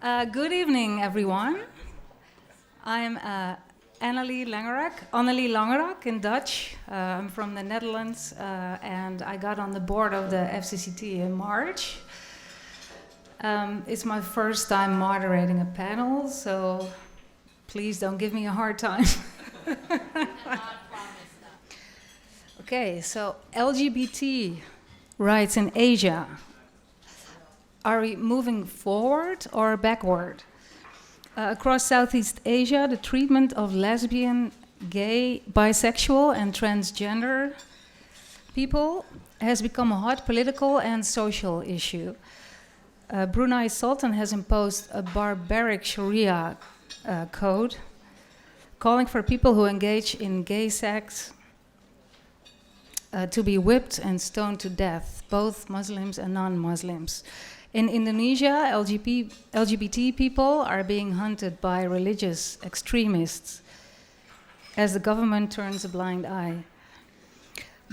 Good evening, everyone. I'm Annelie Langerak in Dutch. I'm from the Netherlands, and I got on the board of the FCCT in March. It's my first time moderating a panel, so please don't give me a hard time. Okay, so LGBT rights in Asia. Are we moving forward or backward? Across Southeast Asia, the treatment of lesbian, gay, bisexual, and transgender people has become a hot political and social issue. Brunei Sultan has imposed a barbaric Sharia code, calling for people who engage in gay sex to be whipped and stoned to death, both Muslims and non-Muslims. In Indonesia, LGBT people are being hunted by religious extremists as the government turns a blind eye.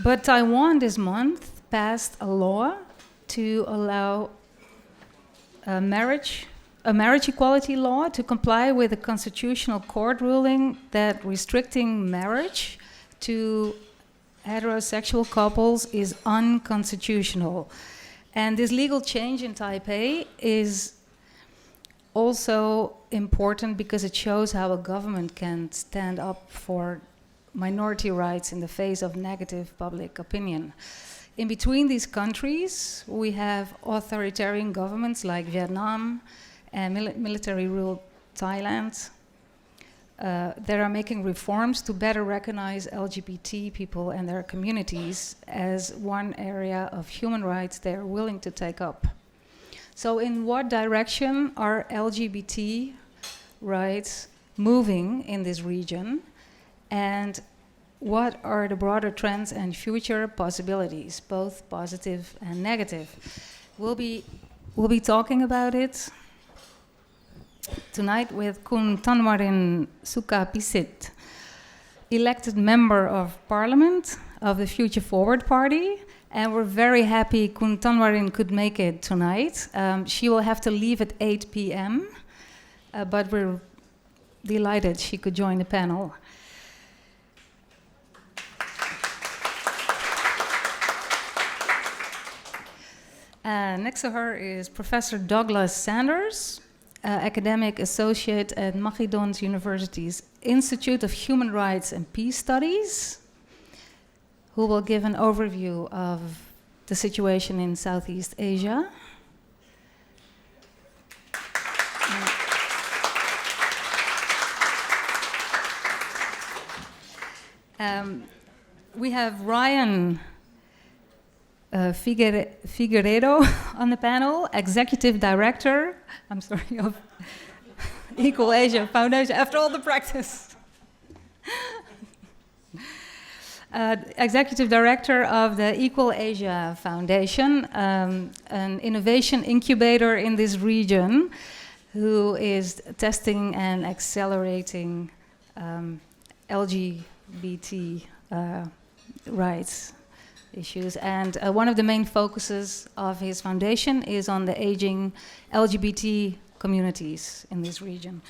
But Taiwan this month passed a law to allow a marriage equality law to comply with a constitutional court ruling that restricting marriage to heterosexual couples is unconstitutional. And this legal change in Taipei is also important because it shows how a government can stand up for minority rights in the face of negative public opinion. In between these countries, we have authoritarian governments like Vietnam and military-ruled Thailand that are making reforms to better recognize LGBT people and their communities as one area of human rights they are willing to take up. So in what direction are LGBT rights moving in this region, and what are the broader trends and future possibilities, both positive and negative? We'll be talking about it tonight with Kun Tanwarin Sukapisit, elected member of Parliament of the Future Forward Party, and we're very happy Kun Tanwarin could make it tonight. She will have to leave at 8 p.m., but we're delighted she could join the panel. Next to her is Professor Douglas Sanders, academic associate at Macedon University's Institute of Human Rights and Peace Studies, who will give an overview of the situation in Southeast Asia. We have Ryan Figueiredo on the panel, Executive Director, of Equal Asia Foundation, after all the practice. Executive Director of the Equal Asia Foundation, an innovation incubator in this region, who is testing and accelerating LGBT rights issues, and one of the main focuses of his foundation is on the aging LGBT communities in this region.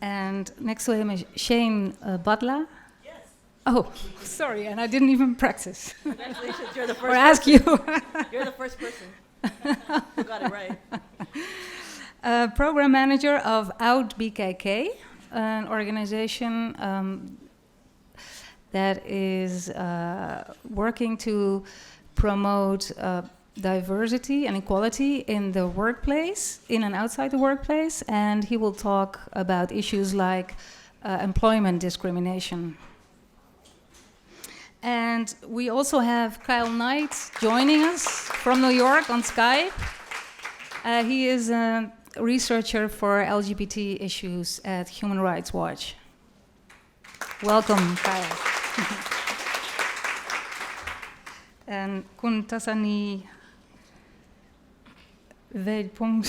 And next to him is Shane Butler. Yes. Oh, sorry, and I didn't even practice. Congratulations, you're the first or ask you. You're the first person who got it right. Program manager of Out BKK, an organization that is working to promote diversity and equality in the workplace, in and outside the workplace, and he will talk about issues like employment discrimination. And we also have Kyle Knight joining us from New York on Skype. He is a researcher for LGBT issues at Human Rights Watch. Welcome, Kyle. And Kun Tasani Vedpong,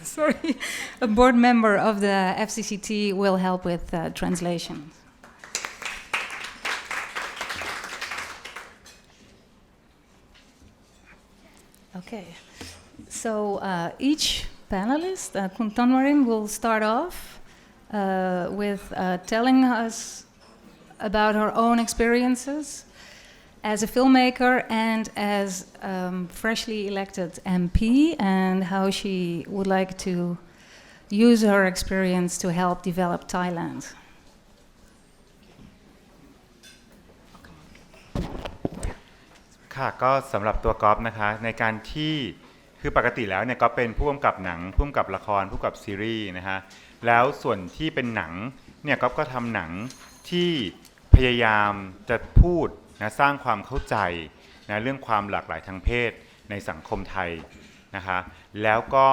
sorry, a board member of the FCCT, will help with translation. Okay. So each panelist, Kun Tanwarin, will start off with telling us about her own experiences as a filmmaker and as freshly elected MP, and how she would like to use her experience to help develop Thailand.ค่ะก็สำหรับตัวก๊อฟนะคะในการที่คือปกติแล้วเนี่ยก๊อฟเป็นผู้กำกับหนังผู้กำกับละครผู้กำกับซีรีส์นะฮะแล้วส่วนที่เป็นหนังเนี่ยก๊อฟก็ทำหนังที่พยายามจะพูดนะสร้างความเข้าใจนะเรื่องความหลากหลายทางเพศในสังคมไทยนะคะแล้วก็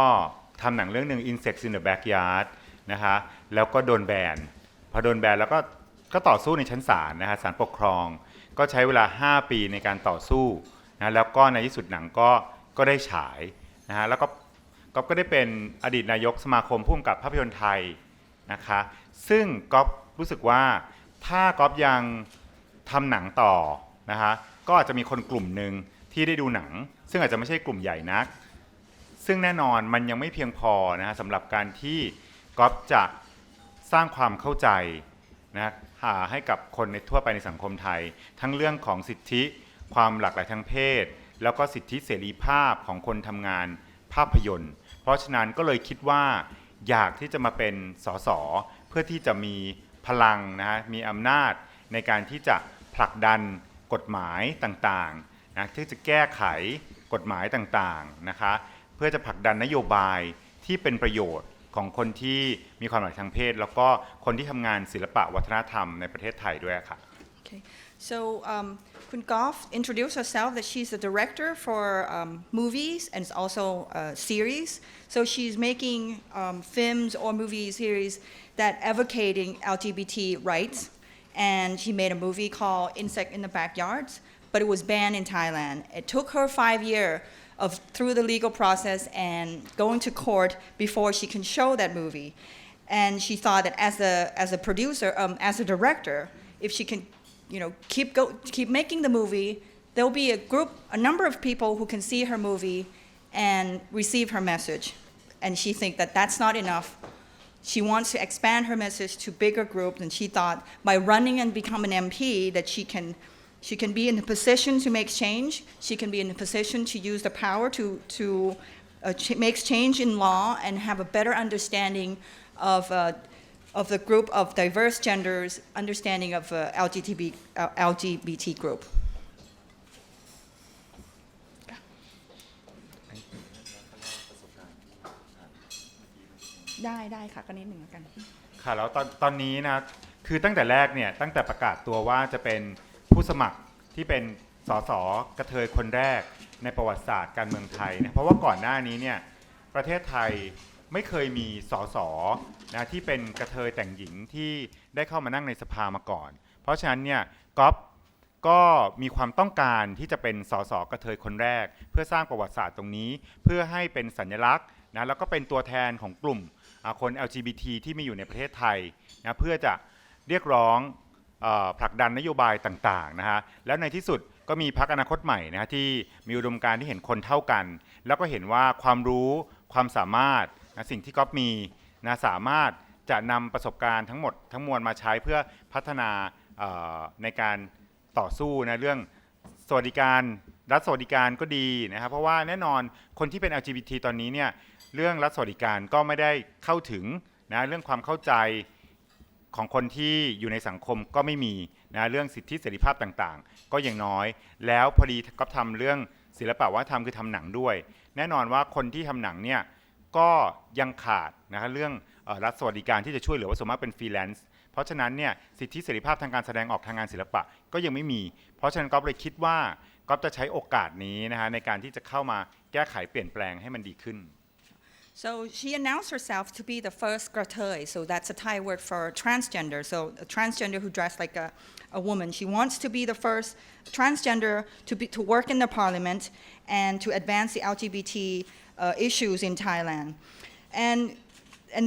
ทำหนังเรื่องหนึ่ง Insects in the Backyard นะคะแล้วก็โดนแบนพอโดนแบนแล้วก็ต่อสู้ในชั้นศาลนะฮะศาลปกครองก็ใช้เวลา5 ปีในการต่อสู้นะแล้วก็ในที่สุดหนังก็ได้ฉายนะฮะแล้วก็ได้เป็นอดีตนายกสมาคมผู้กำกับภาพยนตร์ไทยนะคะซึ่งก๊อฟรู้สึกว่าถ้าก๊อฟยังทำหนังต่อนะคะก็อาจจะมีคนกลุ่มหนึ่งที่ได้ดูหนังซึ่งอาจจะไม่ใช่กลุ่มใหญ่นักซึ่งแน่นอนมันยังไม่เพียงพอนะฮะสำหรับการที่ก๊อฟจะสร้างความเข้าใจนะให้กับคนในทั่วไปในสังคมไทยทั้งเรื่องของสิทธิความหลากหลายทางเพศแล้วก็สิทธิเสรีภาพของคนทำงานภาพยนตร์เพราะฉะนั้นก็เลยคิดว่าอยากที่จะมาเป็นสสเพื่อที่จะมีพลังนะฮะมีอำนาจในการที่จะผลักดันกฎหมายต่างๆนะที่จะแก้ไขกฎหมายต่างๆนะคะเพื่อจะผลักดันนโยบายที่เป็นประโยชน์ของคนที่มีความหลากหลายทางเพศแล้วก็คนที่ทำงานศิลปะวัฒนธรรมในประเทศไทยด้วยค่ะ Okay. So Kun Goff introduced herself that she's the director for movies and also series. So she's making films or movie series that advocating LGBT rights. And she made a movie called Insect in the Backyards, but it was banned in Thailand. It took her 5 years through the legal process and going to court before she can show that movie. And she thought that as a producer, as a director, if she can, keep making the movie, there'll be a number of people who can see her movie and receive her message. And she thinks that that's not enough. She wants to expand her message to bigger groups, and she thought by running and become an MP that she can be in a position to make change. She can be in a position to use the power to make change in law and have a better understanding of the group of diverse genders, understanding of LGBT group. ได้ค่ะก็นิดหนึ่งกันค่ะแล้วตอนนี้นะคือตั้งแต่แรกเนี่ยตั้งแต่ประกาศตัวว่าจะเป็นผู้สมัครที่เป็นสสกระเทยคนแรกในประวัติศาสตร์การเมืองไทยนะเพราะว่าก่อนหน้านี้เนี่ยประเทศไทยไม่เคยมีสสนะที่เป็นกระเทยแต่งหญิงที่ได้เข้ามานั่งในสภามาก่อนเพราะฉะนั้นเนี่ยก๊อฟก็มีความต้องการที่จะเป็นสสกระเทยคนแรกเพื่อสร้างประวัติศาสตร์ตรงนี้เพื่อให้เป็นสัญลักษณ์นะแล้วก็เป็นตัวแทนของกลุ่มคน LGBT ที่มีอยู่ในประเทศไทยนะเพื่อจะเรียกร้องผลักดันนโยบายต่างๆนะฮะแล้วในที่สุดก็มีพรรคอนาคตใหม่นะที่มีอุดมการณ์ที่เห็นคนเท่ากันแล้วก็เห็นว่าความรู้ความสามารถนะสิ่งที่ก๊อฟมีนะสามารถจะนำประสบการณ์ทั้งหมดทั้งมวลมาใช้เพื่อพัฒนาในการต่อสู้นะเรื่องสวัสดิการรัฐสวัสดิการก็ดีนะครับเพราะว่าแน่นอนคนที่เป็น LGBT ตอนนี้เนี่ยเรื่องรัฐสวัสดิการก็ไม่ได้เข้าถึงนะเรื่องความเข้าใจของคนที่อยู่ในสังคมก็ไม่มีนะเรื่องสิทธิเสรีภาพต่างๆก็ยังน้อยแล้วพอดีก็ทำเรื่องศิลปะวัฒนธรรมคือทำหนังด้วยแน่นอนว่าคนที่ทำหนังเนี่ยก็ยังขาดนะเรื่องรัฐสวัสดิการที่จะช่วยเหลือว่าส่วนมากเป็นฟรีแลนซ์เพราะฉะนั้นเนี่ยสิทธิเสรีภาพทางการแสดงออกทางงานศิลปะก็ยังไม่มีเพราะฉะนั้นก็เลยคิดว่าก็จะใช้โอกาสนี้นะฮะในการที่จะเข้ามาแก้ไขเปลี่ยนแปลงให้มันดีขึ้นSo she announced herself to be the first gratöj, so that's a Thai word for transgender. So a transgender who dressed like a woman. She wants to be the first transgender to work in the parliament and to advance the LGBT issues in Thailand. And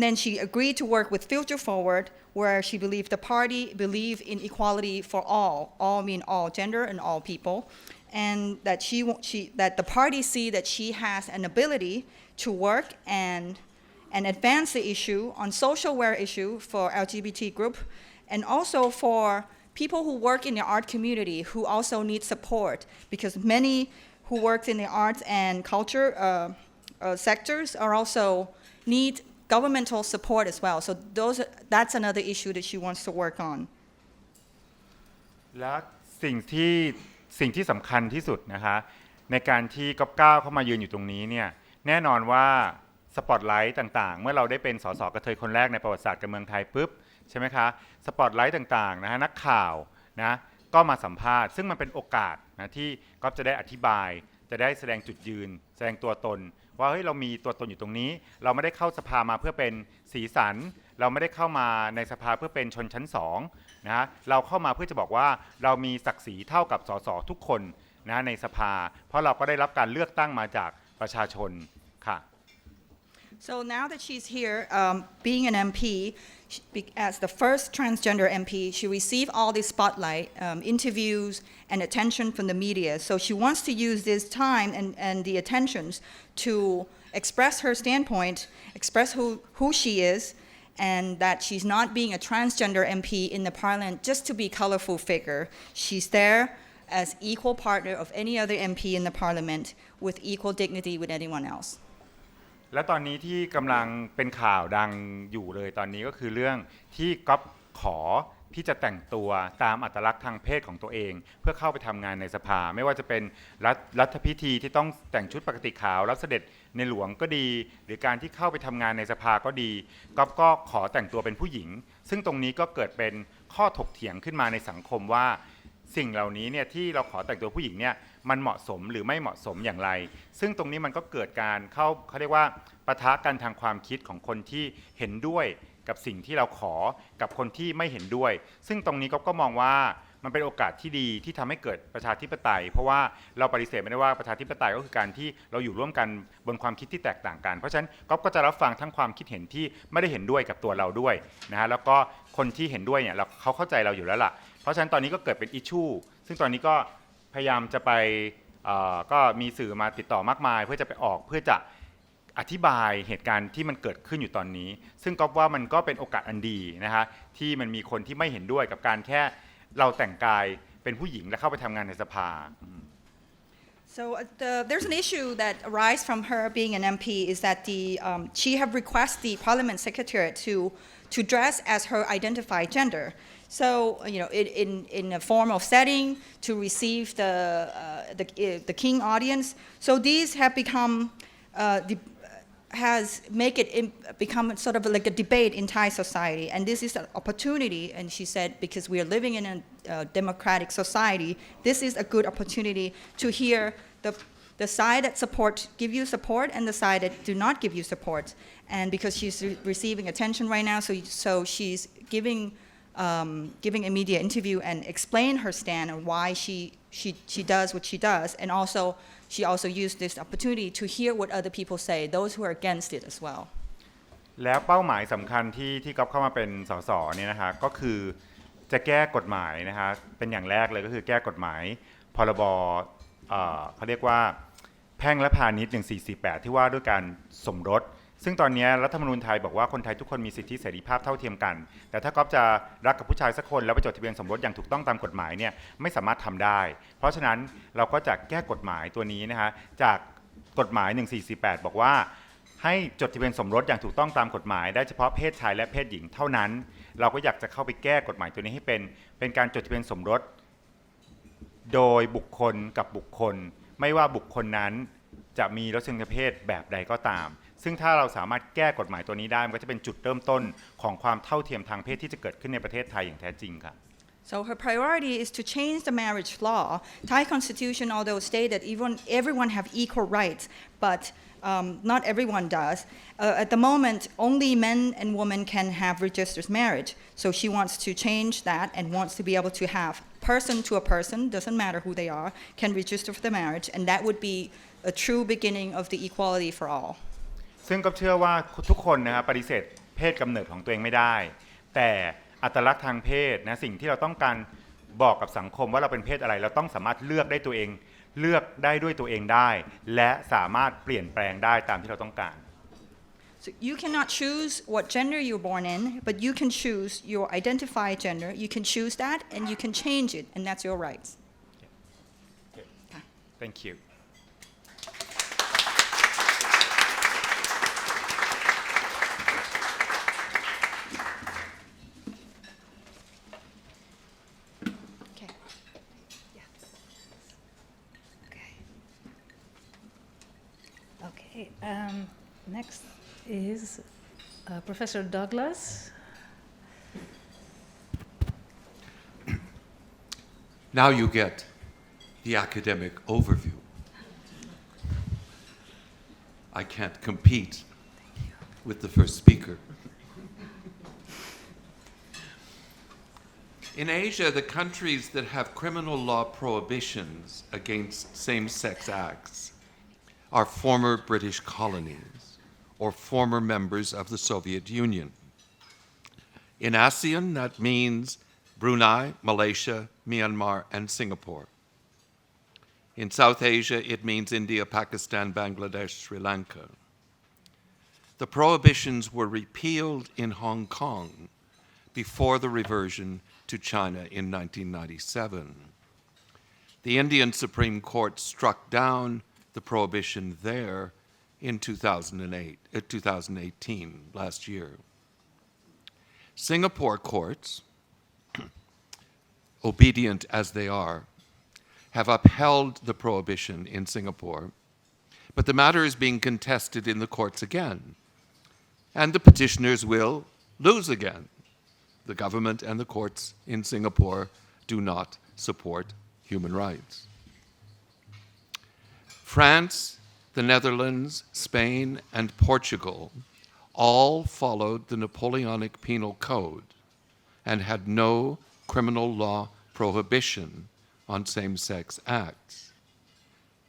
then she agreed to work with Future Forward, where she believed the party believe in equality for all mean all gender and all people. and that that the party see that she has an ability to work and advance the issue on social aware issue for LGBT group, and also for people who work in the art community who also need support, because many who work in the arts and culture sectors are also need governmental support as well. So that's another issue that she wants to work on. และสิ่งที่สำคัญที่สุดนะคะในการที่ก๊อฟก้าวเข้ามายืนอยู่ตรงนี้เนี่ยแน่นอนว่าสปอตไลท์ต่างๆเมื่อเราได้เป็นสสกระเทยคนแรกในประวัติศาสตร์การเมืองไทยปุ๊บใช่ไหมคะสปอตไลท์ต่างๆนะฮะนักข่าวนะก็มาสัมภาษณ์ซึ่งมันเป็นโอกาสนะที่ก๊อฟจะได้อธิบายจะได้แสดงจุดยืนแสดงตัวตนว่าเฮ้ยเรามีตัวตนอยู่ตรงนี้เราไม่ได้เข้าสภามาเพื่อเป็นสีสันเราไม่ได้เข้ามาในสภาเพื่อเป็นชนชั้น2นะฮะเราเข้ามาเพื่อจะบอกว่าเรามีศักดิ์ศรีเท่ากับสสทุกคนนะในสภาเพราะเราก็ได้รับการเลือกตั้งมาจากประชาชนค่ะ So now that she's here, being an MP, as the first transgender MP, she received all the spotlight, interviews, and attention from the media. So she wants to use this time and the attentions to express her standpoint, express who she is, and that she's not being a transgender MP in the parliament just to be a colorful figure. She's there as equal partner of any other MP in the parliament with equal dignity with anyone else. และตอนนี้ที่กำลังเป็นข่าวดังอยู่เลยตอนนี้ก็คือเรื่องที่ก๊อฟขอที่จะแต่งตัวตามอัตลักษณ์ทางเพศของตัวเองเพื่อเข้าไปทำงานในสภาไม่ว่าจะเป็นรัฐพิธีที่ต้องแต่งชุดปกติขาวรับเสด็จในหลวงก็ดีหรือการที่เข้าไปทำงานในสภาก็ดีก๊อฟก็ขอแต่งตัวเป็นผู้หญิงซึ่งตรงนี้ก็เกิดเป็นข้อถกเถียงขึ้นมาในสังคมว่าสิ่งเหล่านี้เนี่ยที่เราขอแต่งตัวผู้หญิงเนี่ยมันเหมาะสมหรือไม่เหมาะสมอย่างไรซึ่งตรงนี้มันก็เกิดการเขาเรียกว่าปะทะกันทางความคิดของคนที่เห็นด้วยกับสิ่งที่เราขอกับคนที่ไม่เห็นด้วยซึ่งตรงนี้ก็มองว่ามันเป็นโอกาสที่ดีที่ทำให้เกิดประชาธิปไตยเพราะว่าเราปฏิเสธไม่ได้ว่าประชาธิปไตยก็คือการที่เราอยู่ร่วมกันบนความคิดที่แตกต่างกันเพราะฉะนั้นก็จะรับฟังทั้งความคิดเห็นที่ไม่ได้เห็นด้วยกับตัวเราด้วยนะฮะแล้วก็คนที่เห็นด้วยเนี่ยเขาเข้าใจเราอยู่แล้วล่ะเพราะฉะนั้นตอนนี้ก็เกิดเป็นอิชชูซึ่งตอนนี้ก็พยายามจะไปก็มีสื่อมาติดต่อมากมายเพื่อจะไปออกเพื่อจะอธิบายเหตุการณ์ที่มันเกิดขึ้นอยู่ตอนนี้ซึ่งก็ว่ามันก็เป็นโอกาสอันดีนะฮะที่มันมีคนที่ไม่เห็นด้วยกับการแค่เราแต่งกายเป็นผู้หญิงและเข้าไปทำงานในสภา So there's an issue that arises from her being an MP is that she have requested the Parliament Secretariat to dress as her identified gender. So in a formal setting to receive the king audience. So these have become become sort of like a debate in Thai society, and this is an opportunity. And she said, because we are living in a democratic society, this is a good opportunity to hear the side that give you support and the side that do not give you support. And because she's receiving attention right now, so she's giving a media interview and explain her stand on why she does what she does, and also she also used this opportunity to hear what other people say, those who are against it as well. แล้วเป้าหมายสำคัญที่ก๊อฟเข้ามาเป็นสสเนี่ยนะคะก็คือจะแก้กฎหมายนะคะเป็นอย่างแรกเลยก็คือแก้กฎหมายพรบเขาเรียกว่าแพ่งและพาณิชย์1448ที่ว่าด้วยการสมรสซึ่งตอนนี้รัฐธรรมนูญไทยบอกว่าคนไทยทุกคนมีสิทธิเสรีภาพเท่าเทียมกันแต่ถ้าก๊อฟจะรักกับผู้ชายสักคนแล้วไปจดทะเบียนสมรสอย่างถูกต้องตามกฎหมายเนี่ยไม่สามารถทำได้เพราะฉะนั้นเราก็จะแก้กฎหมายตัวนี้นะฮะจากกฎหมาย1448บอกว่าให้จดทะเบียนสมรสอย่างถูกต้องตามกฎหมายได้เฉพาะเพศชายและเพศหญิงเท่านั้นเราก็อยากจะเข้าไปแก้กฎหมายตัวนี้ให้เป็นการจดทะเบียนสมรสโดยบุคคลกับบุคคลไม่ว่าบุคคลนั้นจะมีลักษณะเพศแบบใดก็ตามซึ่งถ้าเราสามารถแก้กฎหมายตัวนี้ได้มันก็จะเป็นจุดเริ่มต้นของความเท่าเทียมทางเพศที่จะเกิดขึ้นในประเทศไทยอย่างแท้จริงค่ะ So her priority is to change the marriage law. Thai constitution, although state that everyone have equal rights, but not everyone does. At the moment, only men and women can have registered marriage. So she wants to change that and wants to be able to have person to a person, doesn't matter who they are, can register for the marriage, and that would be a true beginning of the equality for all. ซึ่งก็เชื่อว่าทุกคนนะครับปฏิเสธเพศกำเนิดของตัวเองไม่ได้แต่อัตลักษณ์ทางเพศนะสิ่งที่เราต้องการบอกกับสังคมว่าเราเป็นเพศอะไรเราต้องสามารถเลือกได้ตัวเอง เลือกได้ด้วยตัวเองได้และสามารถเปลี่ยนแปลงได้ตามที่เราต้องการ So you cannot choose what gender you're born in, but you can choose your identified gender. You can choose that, and you can change it, and that's your rights. Thank you Okay. Yeah. Okay. Next is Professor Douglas. Now you get the academic overview. I can't compete with the first speaker. In Asia, the countries that have criminal law prohibitions against same-sex acts are former British colonies or former members of the Soviet Union. In ASEAN, that means Brunei, Malaysia, Myanmar, and Singapore. In South Asia, it means India, Pakistan, Bangladesh, Sri Lanka. The prohibitions were repealed in Hong Kong before the reversion to China in 1997. The Indian Supreme Court struck down the prohibition there in 2018, last year. Singapore courts, obedient as they are, have upheld the prohibition in Singapore, but the matter is being contested in the courts again, and the petitioners will lose again. The government and the courts in Singapore do not support human rights. France, the Netherlands, Spain, and Portugal all followed the Napoleonic Penal Code and had no criminal law prohibition on same-sex acts.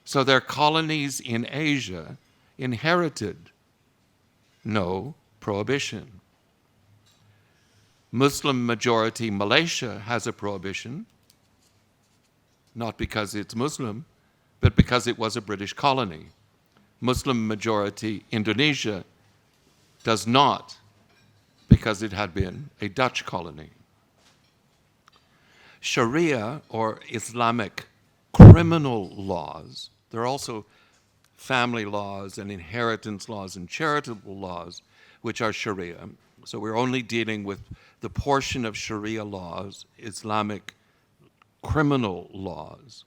So their colonies in Asia inherited no prohibition. Muslim-majority Malaysia has a prohibition, not because it's Muslim, but because it was a British colony. Muslim-majority Indonesia does not, because it had been a Dutch colony. Sharia, or Islamic criminal laws, there are also family laws and inheritance laws and charitable laws, which are Sharia. So we're only dealing with the portion of Sharia laws, Islamic criminal laws.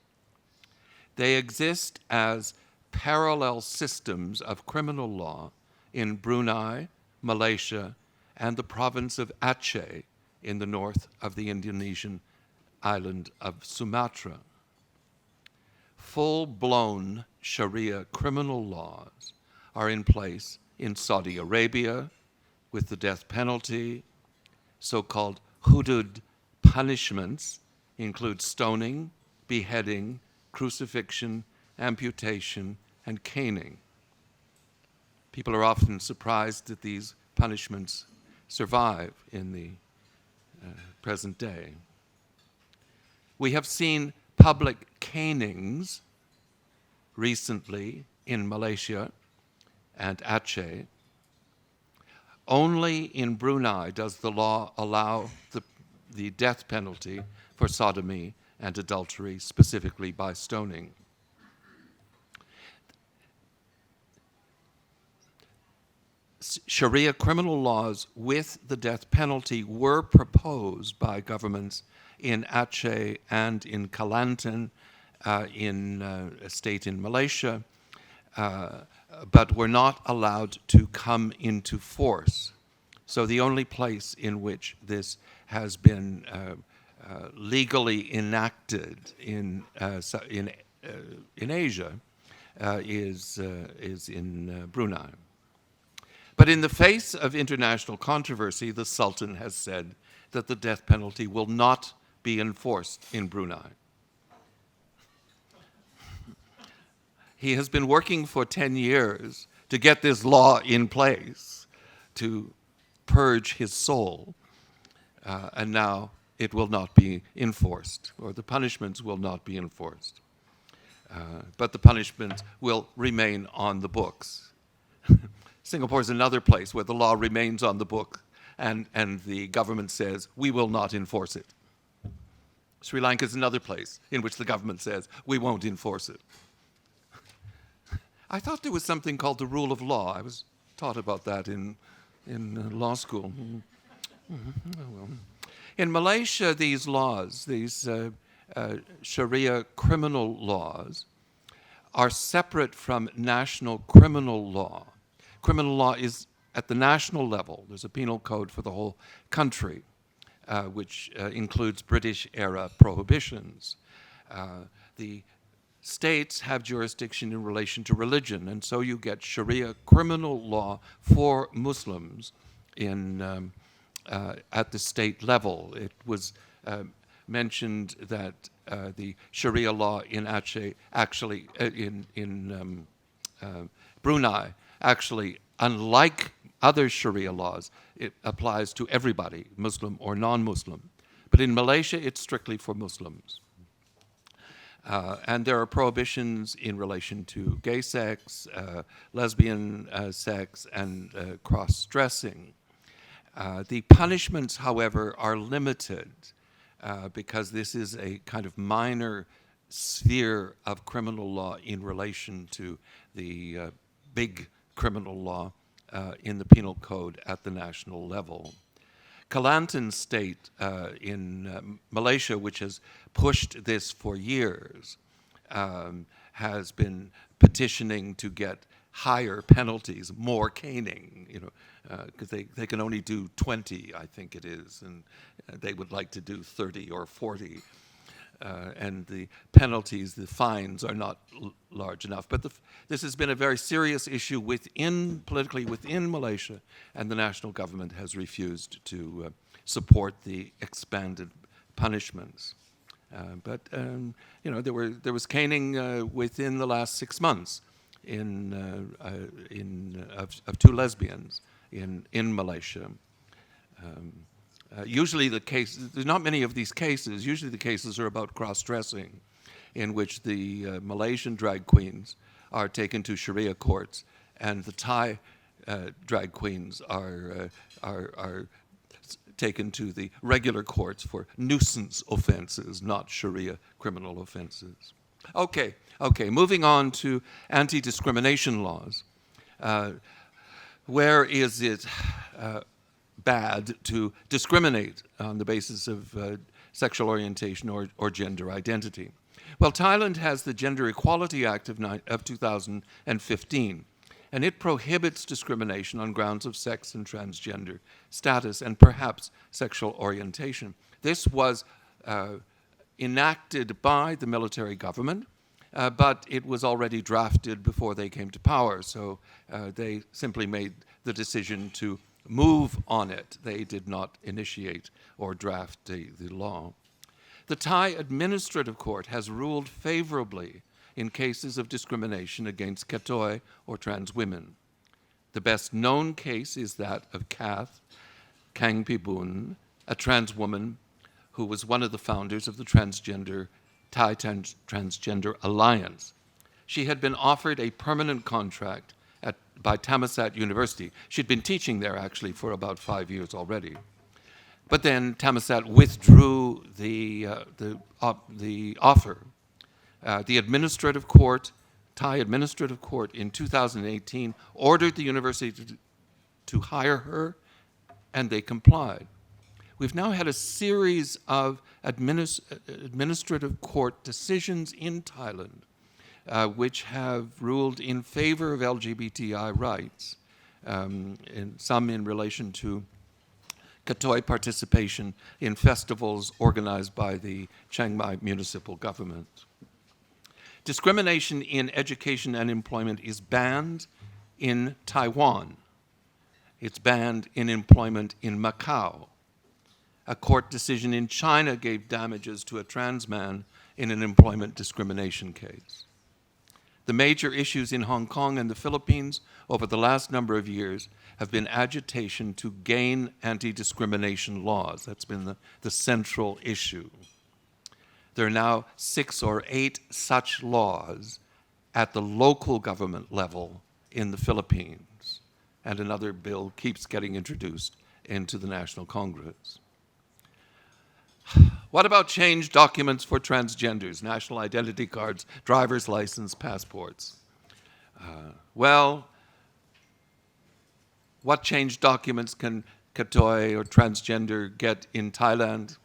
They exist as parallel systems of criminal law in Brunei, Malaysia, and the province of Aceh in the north of the Indonesian island of Sumatra. Full-blown Sharia criminal laws are in place in Saudi Arabia with the death penalty. So-called hudud punishments include stoning, beheading, crucifixion, amputation, and caning. People are often surprised that these punishments survive in the present day. We have seen public canings recently in Malaysia and Aceh. Only in Brunei does the law allow the death penalty for sodomy and adultery, specifically by stoning. Sharia criminal laws with the death penalty were proposed by governments in Aceh and in Kelantan, in a state in Malaysia, but were not allowed to come into force. So the only place in which this has been legally enacted in Asia is in Brunei. But in the face of international controversy, the Sultan has said that the death penalty will not be enforced in Brunei. He has been working for 10 years to get this law in place to purge his soul, and now it will not be enforced, or the punishments will not be enforced. but the punishments will remain on the books. Singapore is another place where the law remains on the book and the government says, we will not enforce it. Sri Lanka is another place in which the government says, we won't enforce it. I thought there was something called the rule of law. I was taught about that in law school. Oh, well. In Malaysia, these laws, these Sharia criminal laws, are separate from national criminal law. Criminal law is at the national level. There's a penal code for the whole country, which includes British-era prohibitions. The states have jurisdiction in relation to religion, and so you get Sharia criminal law for Muslims at the state level. It was mentioned that the Sharia law in Brunei, actually, unlike other Sharia laws, it applies to everybody, Muslim or non-Muslim. But in Malaysia, it's strictly for Muslims. And there are prohibitions in relation to gay sex, lesbian sex, and cross-dressing. The punishments, however, are limited because this is a kind of minor sphere of criminal law in relation to the big criminal law in the penal code at the national level. Kelantan state in Malaysia, which has pushed this for years, has been petitioning to get higher penalties, more caning, because they can only do 20, I think it is, and they would like to do 30 or 40. And the penalties, the fines, are not large enough. But this has been a very serious issue politically within Malaysia, and the national government has refused to support the expanded punishments. But there was caning within the last 6 months of two lesbians in Malaysia. Usually there's not many of these cases. Usually the cases are about cross-dressing, in which the Malaysian drag queens are taken to Sharia courts, and the Thai drag queens are taken to the regular courts for nuisance offenses, not Sharia criminal offenses. Okay, moving on to anti-discrimination laws. Where is it bad to discriminate on the basis of sexual orientation or gender identity? Well, Thailand has the Gender Equality Act of 2015, and it prohibits discrimination on grounds of sex and transgender status and perhaps sexual orientation. This was enacted by the military government, but it was already drafted before they came to power, so they simply made the decision to move on it. They did not initiate or draft the law. The Thai Administrative Court has ruled favorably in cases of discrimination against Katoi or trans women. The best known case is that of Kath Kangpibun, a trans woman who was one of the founders of the Thai Transgender Alliance. She had been offered a permanent contract by Thammasat University. She'd been teaching there actually for about 5 years already. But then Thammasat withdrew the offer. The administrative court, Thai administrative court in 2018 ordered the university to hire her, and they complied. We've now had a series of administrative court decisions in Thailand which have ruled in favor of LGBTI rights, and some in relation to Katoi participation in festivals organized by the Chiang Mai municipal government. Discrimination in education and employment is banned in Taiwan. It's banned in employment in Macau. A court decision in China gave damages to a trans man in an employment discrimination case. The major issues in Hong Kong and the Philippines over the last number of years have been agitation to gain anti-discrimination laws. That's been the central issue. There are now 6 or 8 such laws at the local government level in the Philippines, and another bill keeps getting introduced into the National Congress. What about change documents for transgenders, national identity cards, driver's license, passports? Well, what change documents can Katoy or transgender get in Thailand?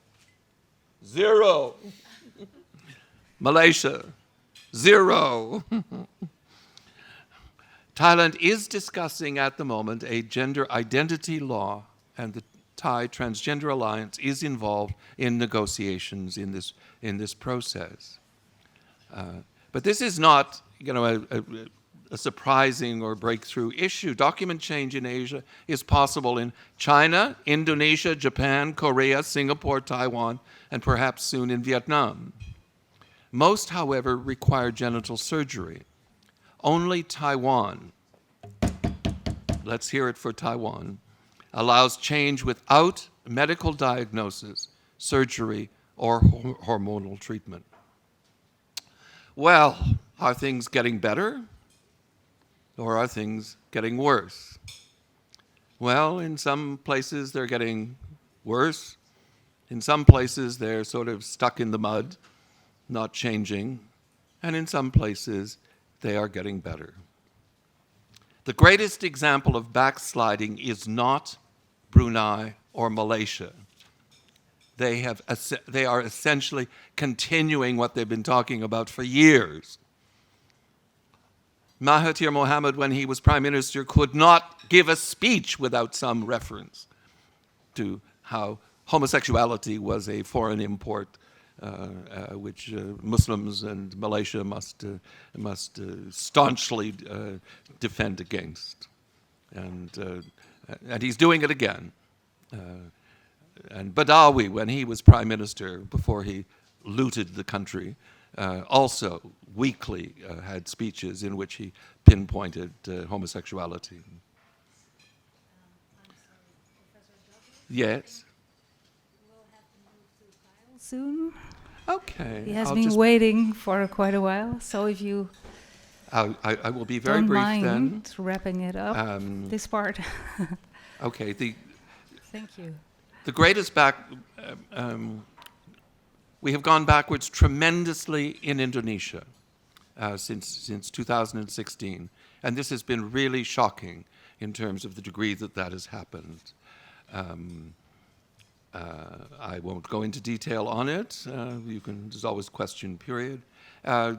0. Malaysia, 0. Thailand is discussing at the moment a gender identity law, and the Thai Transgender Alliance is involved in negotiations in this process. But this is not, a surprising or breakthrough issue. Document change in Asia is possible in China, Indonesia, Japan, Korea, Singapore, Taiwan, and perhaps soon in Vietnam. Most, however, require genital surgery. Only Taiwan, let's hear it for Taiwan, allows change without medical diagnosis, surgery, or hormonal treatment. Well, are things getting better? Or are things getting worse? Well, in some places they're getting worse. In some places they're sort of stuck in the mud, not changing. And in some places they are getting better. The greatest example of backsliding is not Brunei or Malaysia. They are essentially continuing what they've been talking about for years. Mahathir Mohamad, when he was Prime Minister, could not give a speech without some reference to how homosexuality was a foreign import, which Muslims and Malaysia must staunchly defend against. And he's doing it again. And Badawi, when he was Prime Minister, before he looted the country, also weekly had speeches in which he pinpointed homosexuality. Yes? We'll have to move to Kyle soon. Okay. He has been waiting for quite a while, so if you I will be very don't brief mind then. wrapping it up, this part. Okay. Thank you. The greatest we have gone backwards tremendously in Indonesia since 2016, and this has been really shocking in terms of the degree that has happened. I won't go into detail on it. There's always question period.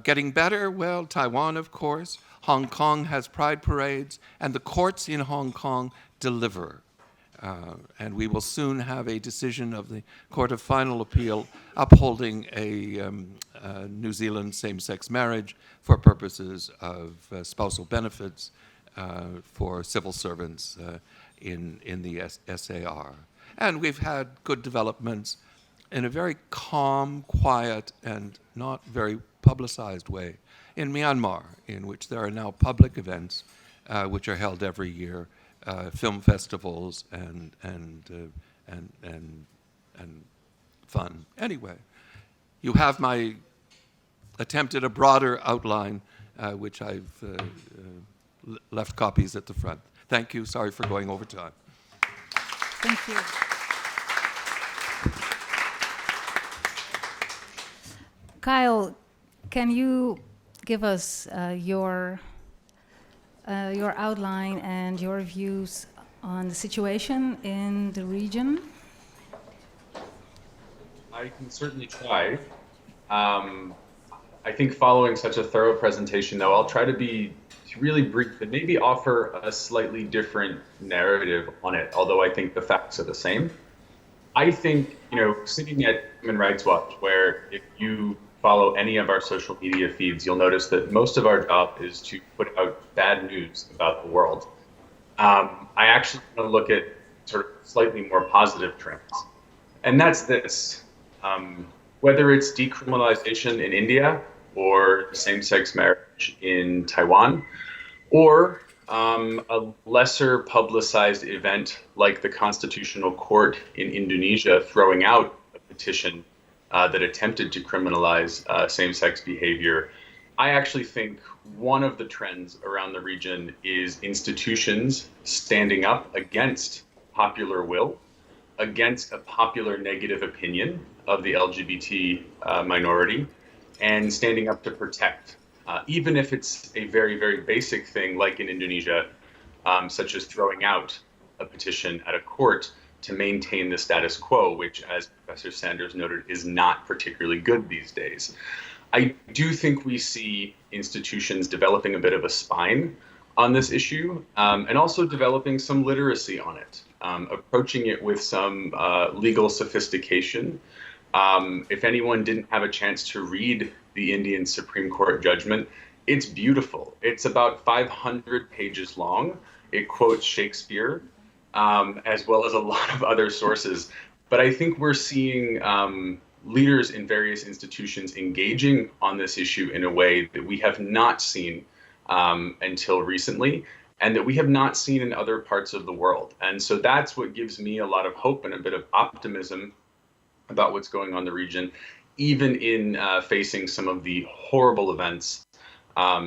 Getting better, well, Taiwan, of course. Hong Kong has pride parades, and the courts in Hong Kong deliver. And we will soon have a decision of the Court of Final Appeal upholding a New Zealand same-sex marriage for purposes of spousal benefits for civil servants in the SAR. And we've had good developments in a very calm, quiet, and not very publicized way in Myanmar, in which there are now public events which are held every year. Film festivals and fun. Anyway, you have my attempt at a broader outline, which I've left copies at the front. Thank you. Sorry for going over time. Thank you. Kyle, can you give us your outline and your views on the situation in the region? I can certainly try. I think following such a thorough presentation, though, I'll try to be really brief and maybe offer a slightly different narrative on it, although I think the facts are the same. I think, sitting at Human Rights Watch, where if you follow any of our social media feeds, you'll notice that most of our job is to put out bad news about the world. I actually want to look at sort of slightly more positive trends. And that's this. Whether it's decriminalization in India or same-sex marriage in Taiwan, or a lesser publicized event like the Constitutional Court in Indonesia throwing out a petition that attempted to criminalize same-sex behavior. I actually think one of the trends around the region is institutions standing up against popular will, against a popular negative opinion of the LGBT minority, and standing up to protect, even if it's a very, very basic thing like in Indonesia, such as throwing out a petition at a court to maintain the status quo, which, as Professor Sanders noted, is not particularly good these days. I do think we see institutions developing a bit of a spine on this issue, and also developing some literacy on it, approaching it with some legal sophistication. If anyone didn't have a chance to read the Indian Supreme Court judgment, it's beautiful. It's about 500 pages long. It quotes Shakespeare, as well as a lot of other sources. But I think we're seeing leaders in various institutions engaging on this issue in a way that we have not seen until recently, and that we have not seen in other parts of the world. And so that's what gives me a lot of hope and a bit of optimism about what's going on in the region, even in facing some of the horrible events,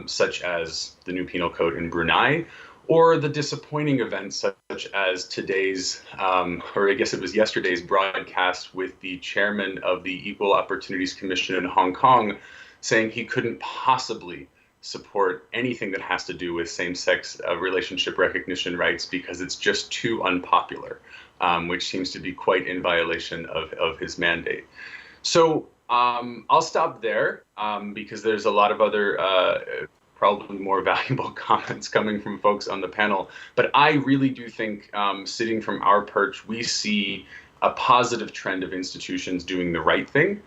such as the new penal code in Brunei, or the disappointing events such as today's, or I guess it was yesterday's broadcast with the chairman of the Equal Opportunities Commission in Hong Kong saying he couldn't possibly support anything that has to do with same-sex relationship recognition rights because it's just too unpopular, which seems to be quite in violation of his mandate. So I'll stop there because there's a lot of other probably more valuable comments coming from folks on the panel. But I really do think sitting from our perch, we see a positive trend of institutions doing the right thing,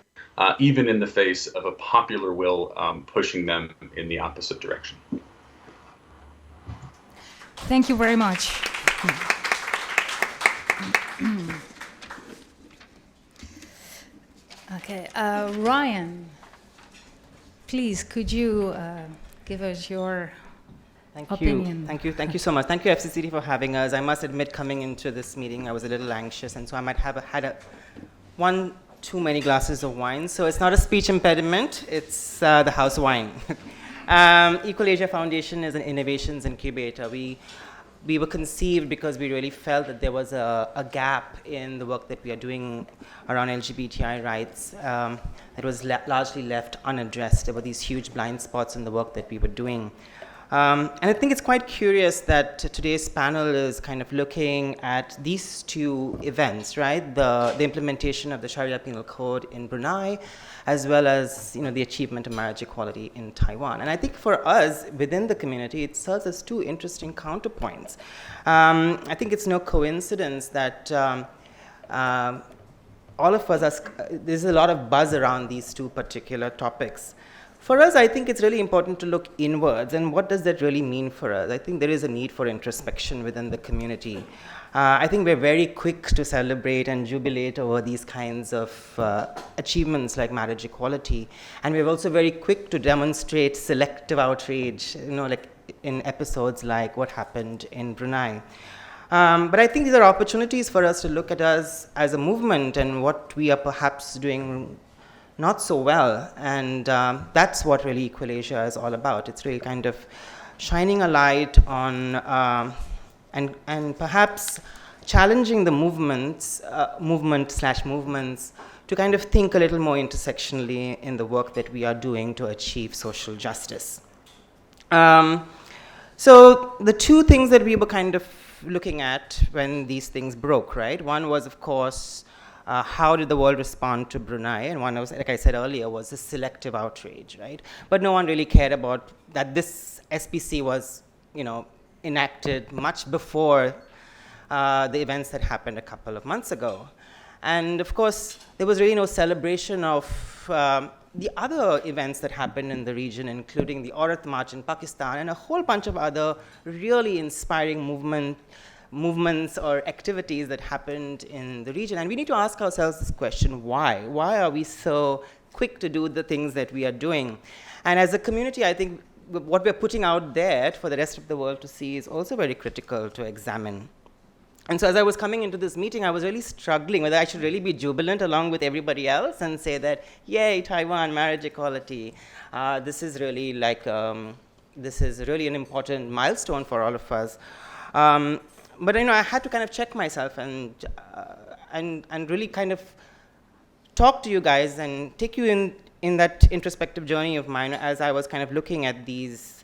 even in the face of a popular will pushing them in the opposite direction. Thank you very much. Okay, Ryan, please, could you give us your opinion? Thank you so much. Thank you, FCCT, for having us. I must admit, coming into this meeting, I was a little anxious, and so I might have had one too many glasses of wine. So it's not a speech impediment, it's the house wine. Equal Asia Foundation is an innovations incubator. We were conceived because we really felt that there was a gap in the work that we are doing around LGBTI rights that was largely left unaddressed. There were these huge blind spots in the work that we were doing. And I think it's quite curious that today's panel is kind of looking at these two events, right? The implementation of the Sharia penal code in Brunei, as well as the achievement of marriage equality in Taiwan. And I think for us, within the community, it serves as two interesting counterpoints. I think it's no coincidence that all of us, there's a lot of buzz around these two particular topics. For us, I think it's really important to look inwards, and what does that really mean for us? I think there is a need for introspection within the community. I think we're very quick to celebrate and jubilate over these kinds of achievements like marriage equality, and we're also very quick to demonstrate selective outrage, like in episodes like what happened in Brunei. But I think these are opportunities for us to look at us as a movement and what we are perhaps doing not so well, and that's what really Equal Asia is all about. It's really kind of shining a light on and perhaps challenging the movements to kind of think a little more intersectionally in the work that we are doing to achieve social justice. So the two things that we were kind of looking at when these things broke, right? One was, of course, how did the world respond to Brunei? And one was, like I said earlier, was the selective outrage, right? But no one really cared about that this SPC was, enacted much before the events that happened a couple of months ago. And of course, there was really no celebration of the other events that happened in the region, including the Aurat March in Pakistan and a whole bunch of other really inspiring movements or activities that happened in the region. And we need to ask ourselves this question, why? Why are we so quick to do the things that we are doing? And as a community, I think what we're putting out there for the rest of the world to see is also very critical to examine. And so as I was coming into this meeting, I was really struggling whether I should really be jubilant along with everybody else and say that, yay, Taiwan, marriage equality. This is really like, this is really an important milestone for all of us. But I had to kind of check myself and really kind of talk to you guys and take you in that introspective journey of mine as I was kind of looking at these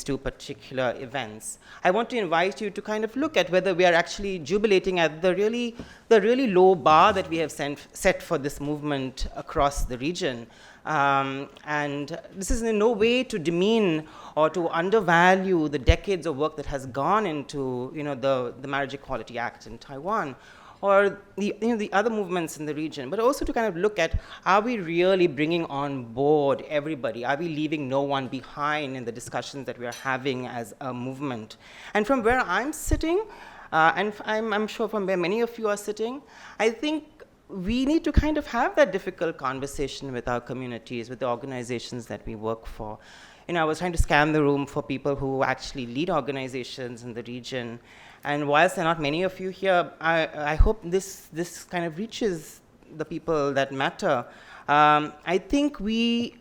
two particular events. I want to invite you to kind of look at whether we are actually jubilating at the really low bar that we have set for this movement across the region. And this is in no way to demean or to undervalue the decades of work that has gone into the Marriage Equality Act in Taiwan, or the other movements in the region, but also to kind of look at, are we really bringing on board everybody? Are we leaving no one behind in the discussions that we are having as a movement? And from where I'm sitting, and I'm sure from where many of you are sitting, I think we need to kind of have that difficult conversation with our communities, with the organizations that we work for. I was trying to scan the room for people who actually lead organizations in the region. And whilst there are not many of you here, I hope this kind of reaches the people that matter. I think we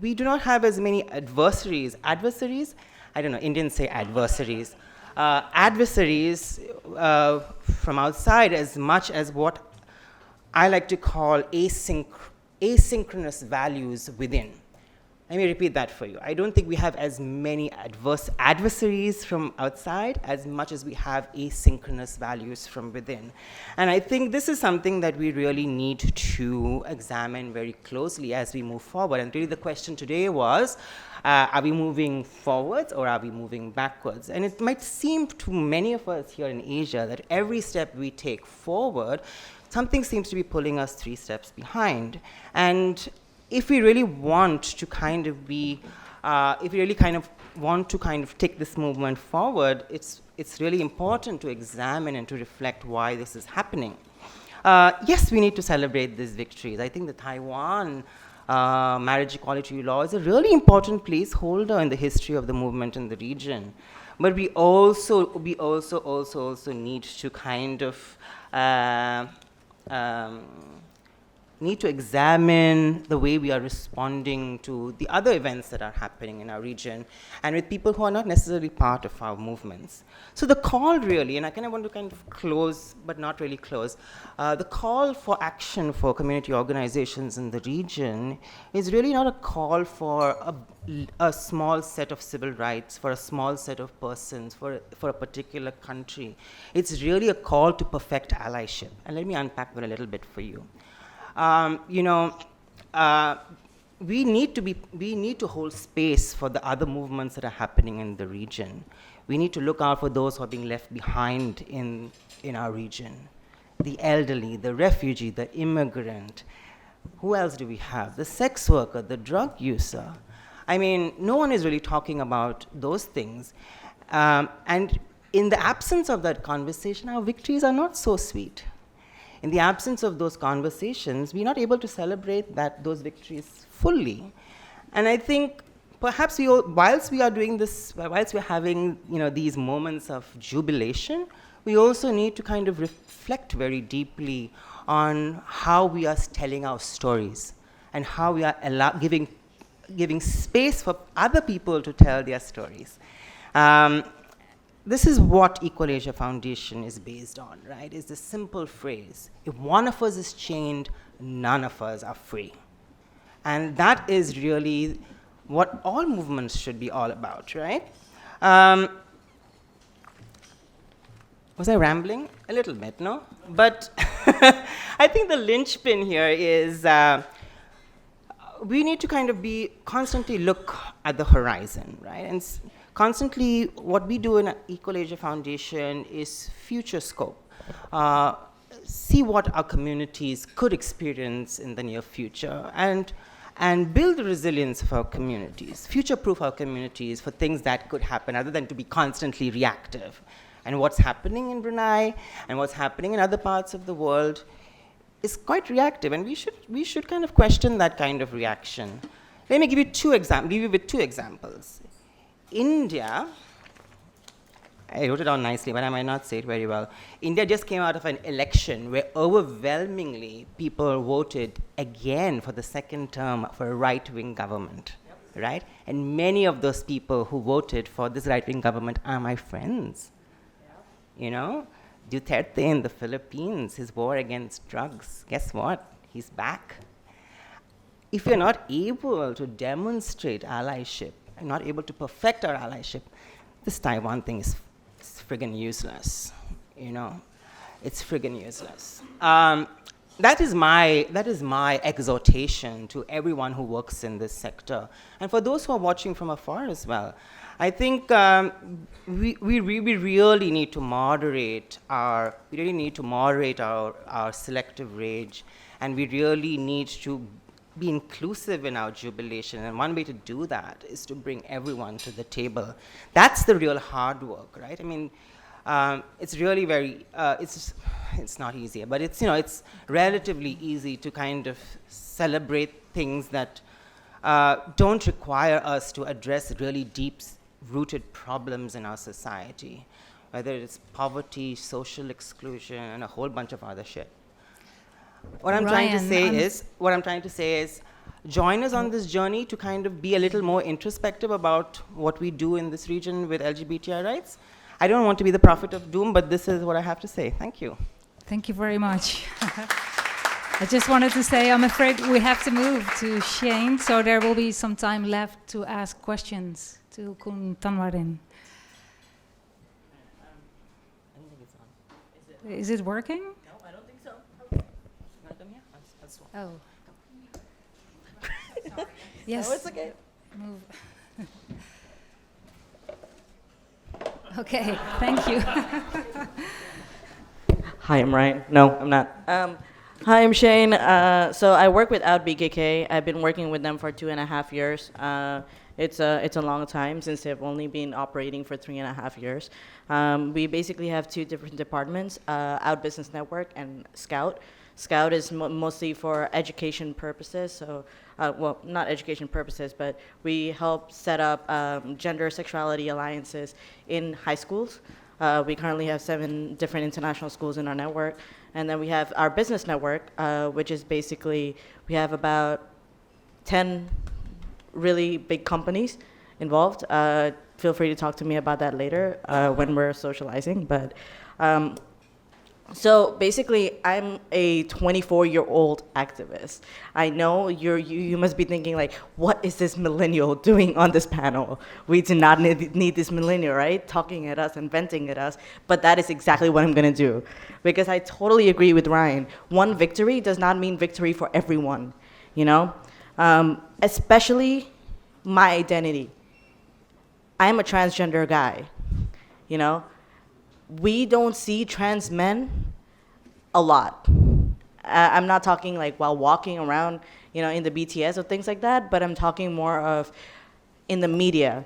do not have as many adversaries. Adversaries? I don't know, Indians say adversaries. Adversaries from outside as much as what I like to call asynchronous values within. Let me repeat that for you. I don't think we have as many adversaries from outside as much as we have asynchronous values from within. And I think this is something that we really need to examine very closely as we move forward. And really the question today was, are we moving forwards or are we moving backwards? And it might seem to many of us here in Asia that every step we take forward, something seems to be pulling us 3 steps behind. And if we really want to kind of be, if we really kind of want to kind of take this movement forward, it's really important to examine and to reflect why this is happening. Yes, we need to celebrate these victories. I think the Taiwan marriage equality law is a really important placeholder in the history of the movement in the region. But we also need to kind of need to examine the way we are responding to the other events that are happening in our region and with people who are not necessarily part of our movements. So the call really, and I kind of want to kind of close, but not really close, the call for action for community organizations in the region is really not a call for a small set of civil rights, for a small set of persons, for a particular country. It's really a call to perfect allyship. And let me unpack that a little bit for you. We need to hold space for the other movements that are happening in the region. We need to look out for those who are being left behind in our region. The elderly, the refugee, the immigrant. Who else do we have? The sex worker, the drug user. I mean, no one is really talking about those things. And in the absence of that conversation, our victories are not so sweet. In the absence of those conversations, we're not able to celebrate those victories fully. And I think perhaps whilst we are doing this, whilst we're having these moments of jubilation, we also need to kind of reflect very deeply on how we are telling our stories and how we are giving space for other people to tell their stories. This is what Equal Asia Foundation is based on, right? It's the simple phrase, if one of us is chained, none of us are free. And that is really what all movements should be all about, right? Was I rambling? A little bit, no? But I think the linchpin here is we need to kind of constantly look at the horizon, right? And constantly, what we do in Equal Asia Foundation is future scope. See what our communities could experience in the near future and build the resilience of our communities, future-proof our communities for things that could happen other than to be constantly reactive. And what's happening in Brunei and what's happening in other parts of the world is quite reactive, and we should kind of question that kind of reaction. Let me give you with two examples. India I wrote it down nicely, but I might not say it very well. India just came out of an election where overwhelmingly people voted again for the second term for a right-wing government, right? And many of those people who voted for this right-wing government are my friends. You know, Duterte in the Philippines, his war against drugs, guess what? He's back. If you're not able to demonstrate allyship, and not able to perfect our allyship, this Taiwan thing is friggin' useless, you know? It's friggin' useless. That is my exhortation to everyone who works in this sector. And for those who are watching from afar as well, I think we really need to moderate our selective rage, and we really need to be inclusive in our jubilation. And one way to do that is to bring everyone to the table. That's the real hard work, right? I mean, it's really very, it's not easy, but it's, you know, it's relatively easy to kind of celebrate things that don't require us to address really deep-rooted problems in our society, whether it's poverty, social exclusion, and a whole bunch of other shit. What I'm trying to say is, join us on this journey to kind of be a little more introspective about what we do in this region with LGBTI rights. I don't want to be the prophet of doom, but this is what I have to say. Thank you. Thank you very much. I just wanted to say, I'm afraid we have to move to Shane, so there will be some time left to ask questions to Kun Tanwarin. Is it working? No, I don't think so. Oh. Yes. No, it's okay. Move. Okay, thank you. Hi, I'm Ryan. No, I'm not. Hi, I'm Shane. So I work with OutBKK. I've been working with them for 2.5 years. It's a long time since they've only been operating for 3.5 years. We basically have two different departments, Out Business Network and Scout. Scout is mostly for education purposes, so, well, not education purposes, but we help set up gender sexuality alliances in high schools. We currently have 7 different international schools in our network. And then we have our business network, which is basically, we have about 10 really big companies involved. Feel free to talk to me about that later when we're socializing. But so basically, I'm a 24-year-old activist. I know you must be thinking, like, what is this millennial doing on this panel? We do not need this millennial, right? Talking at us and venting at us. But that is exactly what I'm going to do. Because I totally agree with Ryan. One victory does not mean victory for everyone, you know? Especially my identity. I'm a transgender guy, you know? We don't see trans men a lot. I'm not talking like while walking around, you know, in the BTS or things like that, but I'm talking more of in the media,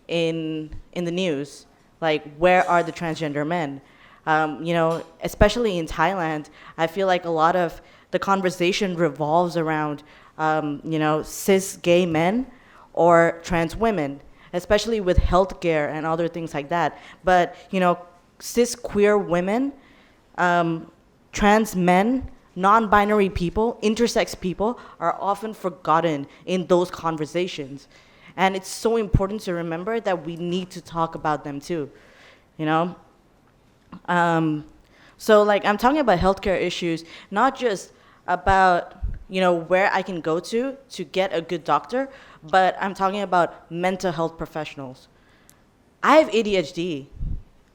in the news, like where are the transgender men? You know, especially in Thailand, I feel like a lot of the conversation revolves around, you know, cis gay men or trans women, especially with healthcare and other things like that. But, you know, cis queer women, trans men, non-binary people, intersex people are often forgotten in those conversations. And it's so important to remember that we need to talk about them too, you know? So like I'm talking about healthcare issues, not just about, you know, where I can go to get a good doctor, but I'm talking about mental health professionals. I have ADHD.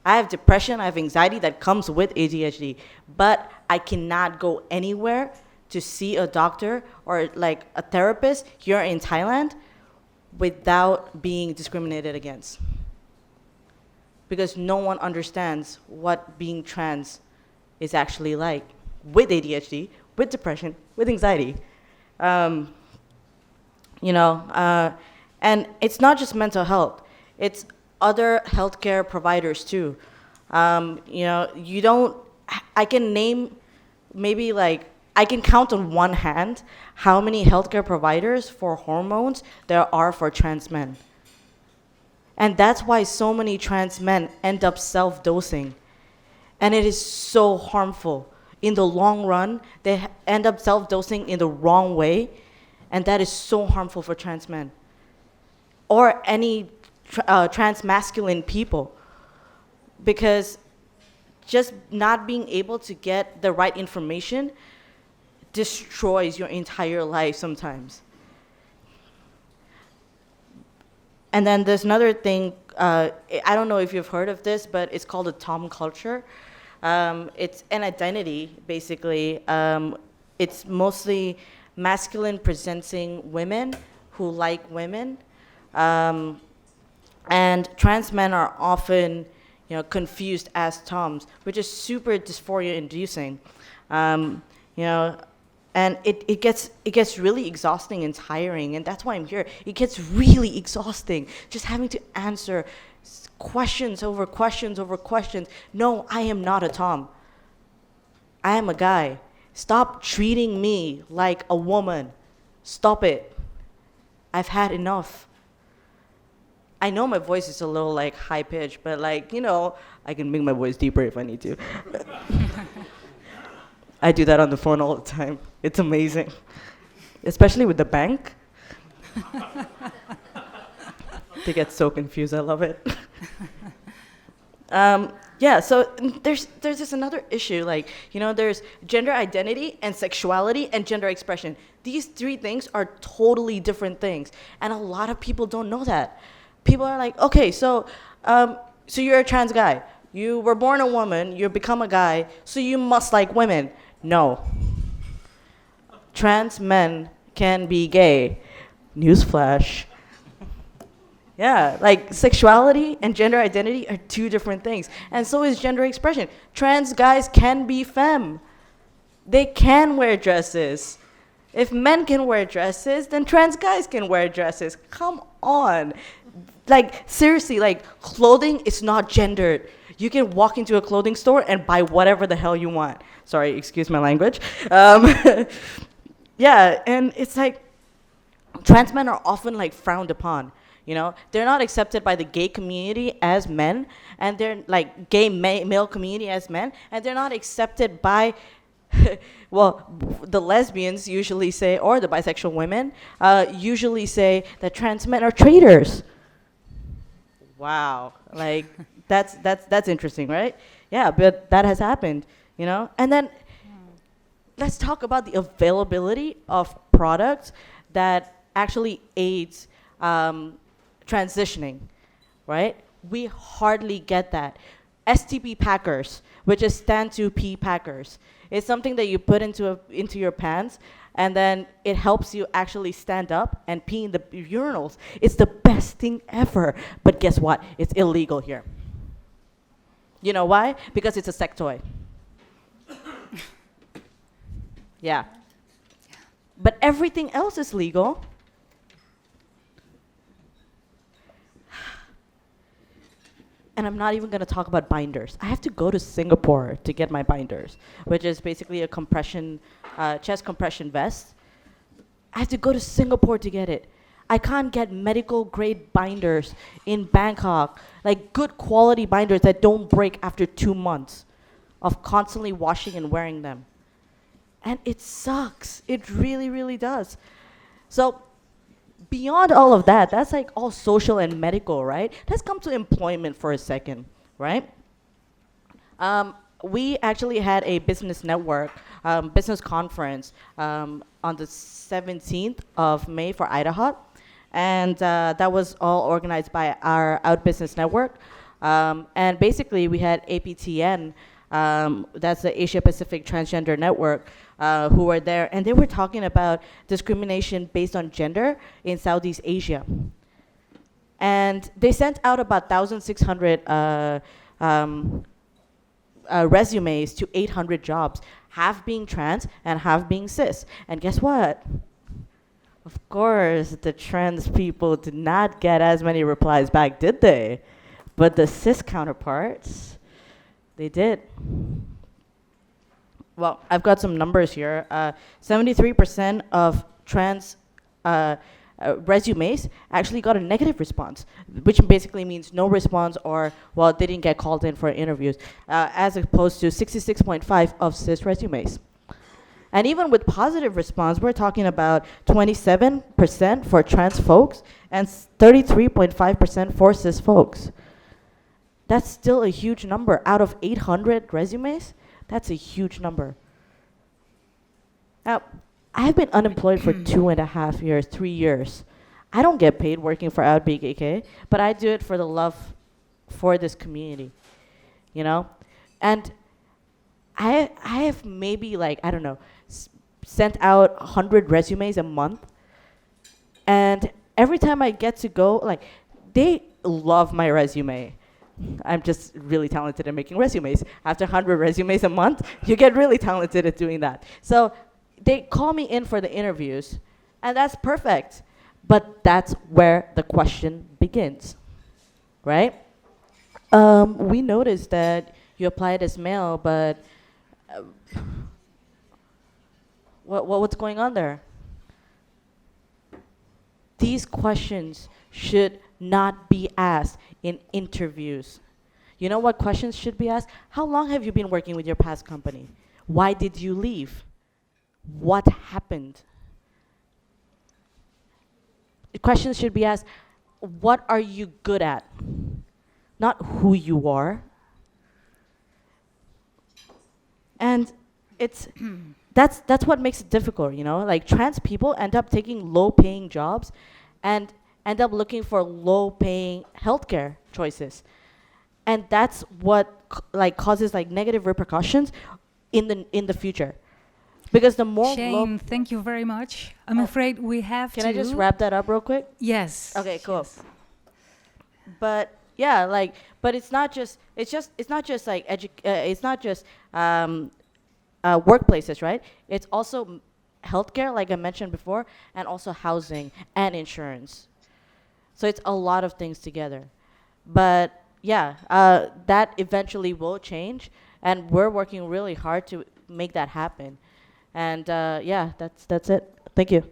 I have depression, I have anxiety that comes with ADHD, but I cannot go anywhere to see a doctor or like a therapist here in Thailand without being discriminated against. Because no one understands what being trans is actually like with ADHD, with depression, with anxiety. You know, and it's not just mental health, it's other healthcare providers too. You know, I can name maybe like, I can count on one hand how many healthcare providers for hormones there are for trans men. And that's why so many trans men end up self-dosing. And it is so harmful. In the long run, they end up self-dosing in the wrong way, and that is so harmful for trans men. Or any trans-masculine people. Because just not being able to get the right information destroys your entire life sometimes. And then there's another thing, I don't know if you've heard of this, but it's called the Tom culture. It's an identity, basically. It's mostly masculine presenting women who like women. And trans men are often confused as Toms, which is super dysphoria inducing. And it gets really exhausting and tiring, and that's why I'm here. It gets really exhausting, just having to answer questions over questions over questions. No, I am not a Tom. I am a guy. Stop treating me like a woman. Stop it. I've had enough. I know my voice is a little high pitched, but I can make my voice deeper if I need to. I do that on the phone all the time. It's amazing. Especially with the bank. They get so confused. I love it. So there's this another issue. There's gender identity and sexuality and gender expression. These three things are totally different things. And a lot of people don't know that. People are like, okay, so you're a trans guy. You were born a woman, you become a guy, so you must like women. No. Trans men can be gay. Newsflash. Yeah, sexuality and gender identity are two different things. And so is gender expression. Trans guys can be femme. They can wear dresses. If men can wear dresses, then trans guys can wear dresses. Come on. Seriously, clothing is not gendered. You can walk into a clothing store and buy whatever the hell you want. Sorry, excuse my language. Yeah, and it's trans men are often frowned upon. They're not accepted by the gay community as men, and they're gay male community as men, and they're not accepted by the lesbians usually say, or the bisexual women usually say that trans men are traitors. Wow, that's interesting, right? Yeah, but that has happened, And then let's talk about the availability of products that actually aids transitioning, right? We hardly get that. STP packers, which is stand to pee packers. It's something that you put into your pants, and then it helps you actually stand up and pee in the urinals. It's the best thing ever. But guess what? It's illegal here. You know why? Because it's a sex toy. Yeah. But everything else is legal. And I'm not even going to talk about binders. I have to go to Singapore to get my binders, which is basically a chest compression vest. I have to go to Singapore to get it. I can't get medical grade binders in Bangkok, good quality binders that don't break after 2 months of constantly washing and wearing them. And it sucks. It really, really does. So beyond all of that, that's all social and medical, right? Let's come to employment for a second, right? We actually had a business network, business conference on the 17th of May for Idaho. And that was all organized by our Out Business Network. And basically we had APTN, that's the Asia Pacific Transgender Network, who were there, and they were talking about discrimination based on gender in Southeast Asia. And they sent out about 1,600 resumes to 800 jobs, half being trans and half being cis. And guess what? Of course, the trans people did not get as many replies back, did they? But the cis counterparts, they did. Well, I've got some numbers here. 73% of trans resumes actually got a negative response, which basically means no response or, well, they didn't get called in for interviews, as opposed to 66.5 of cis resumes. And even with positive response, we're talking about 27% for trans folks and 33.5% for cis folks. That's still a huge number. Out of 800 resumes, that's a huge number. Now, I've been unemployed for 2.5 years, 3 years. I don't get paid working for OutBKK, but I do it for the love for this community, you know? And I have maybe like, I don't know, sent out 100 resumes a month. And every time I get to go, like, they love my resume. I'm just really talented at making resumes. After 100 resumes a month, you get really talented at doing that. So they call me in for the interviews, and that's perfect. But that's where the question begins, right? We noticed that you applied as male, but what's going on there? These questions should not be asked in interviews. You know what questions should be asked? How long have you been working with your past company? Why did you leave? What happened? The questions should be asked, what are you good at? Not who you are. And it's that's what makes it difficult, you know? Like, trans people end up taking low-paying jobs and end up looking for low-paying healthcare choices. And that's what causes like negative repercussions in the future. Because the more Shane, thank you very much. I'm afraid we have to. Can I just wrap that up real quick? Yes. Okay, cool. Yes. But yeah, like, but it's not just workplaces, right? It's also healthcare, like I mentioned before, and also housing and insurance. So it's a lot of things together. But yeah, that eventually will change, and we're working really hard to make that happen. And yeah, that's it. Thank you.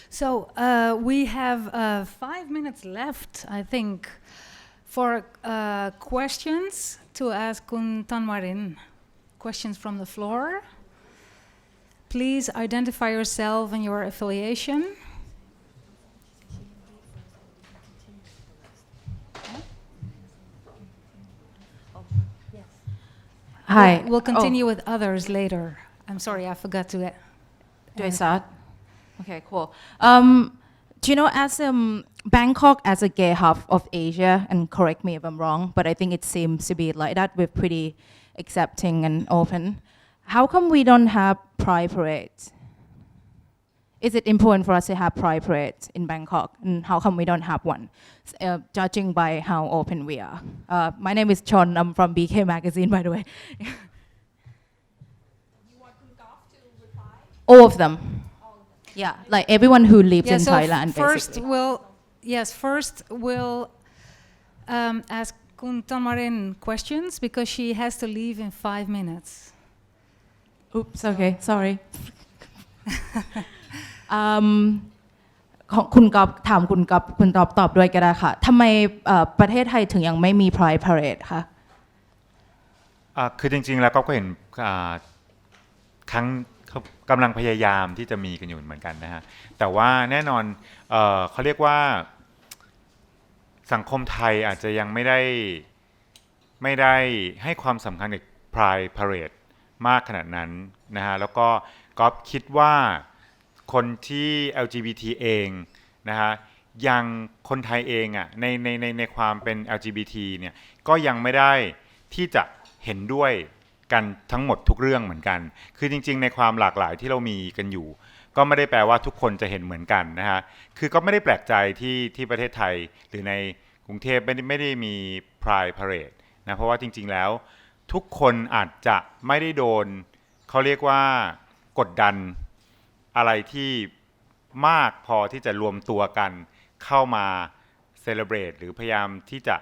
So we have 5 minutes left, I think, for questions to ask Kun Tanwarin. Questions from the floor. Please identify yourself and your affiliation. Hi. We'll continue with others later. I'm sorry, I forgot to. Do I start? Okay, cool. Do you know, as Bangkok as a gay hub of Asia, and correct me if I'm wrong, but I think it seems to be like that. We're pretty accepting and open. How come we don't have pride parades? Is it important for us to have pride parades in Bangkok? And how come we don't have one, judging by how open we are? My name is Chon. I'm from BK Magazine, by the way. You want Kun Goff to reply? All of them. Yeah, like everyone who lives in Thailand, basically. First we'll ask Kun Tanwarin questions because she has to leave in 5 minutes. Oops, okay, sorry. ของคุณก๊อฟถามคุณก๊อฟคุณตอบด้วยก็ได้ค่ะทำไมประเทศไทยถึงยังไม่มี Pride Parade คะคือจริงๆแล้วก็เห็นครั้งกำลังพยายามที่จะมีกันอยู่เหมือนกันนะฮะแต่ว่าแน่นอนเขาเรียกว่าสังคมไทยอาจจะยังไม่ได้ให้ความสำคัญกับ Pride Parade มากขนาดนั้นนะฮะแล้วก็ก๊อฟคิดว่าคนที่ LGBT เองนะฮะยังคนไทยเองอ่ะในความเป็น LGBT เนี่ยก็ยังไม่ได้ที่จะเห็นด้วยกันทั้งหมดทุกเรื่องเหมือนกันคือจริงๆในความหลากหลายที่เรามีกันอยู่ก็ไม่ได้แปลว่าทุกคนจะเห็นเหมือนกันนะฮะคือก็ไม่ได้แปลกใจที่ประเทศไทยหรือในกรุงเทพไม่ได้มี Pride Parade นะเพราะว่าจริงๆแล้วทุกคนอาจจะไม่ได้โดนเขาเรียกว่ากดดันอะไรที่มากพอที่จะรวมตัวกันเข้ามาเซเลบรตหรือพยายามที่จะ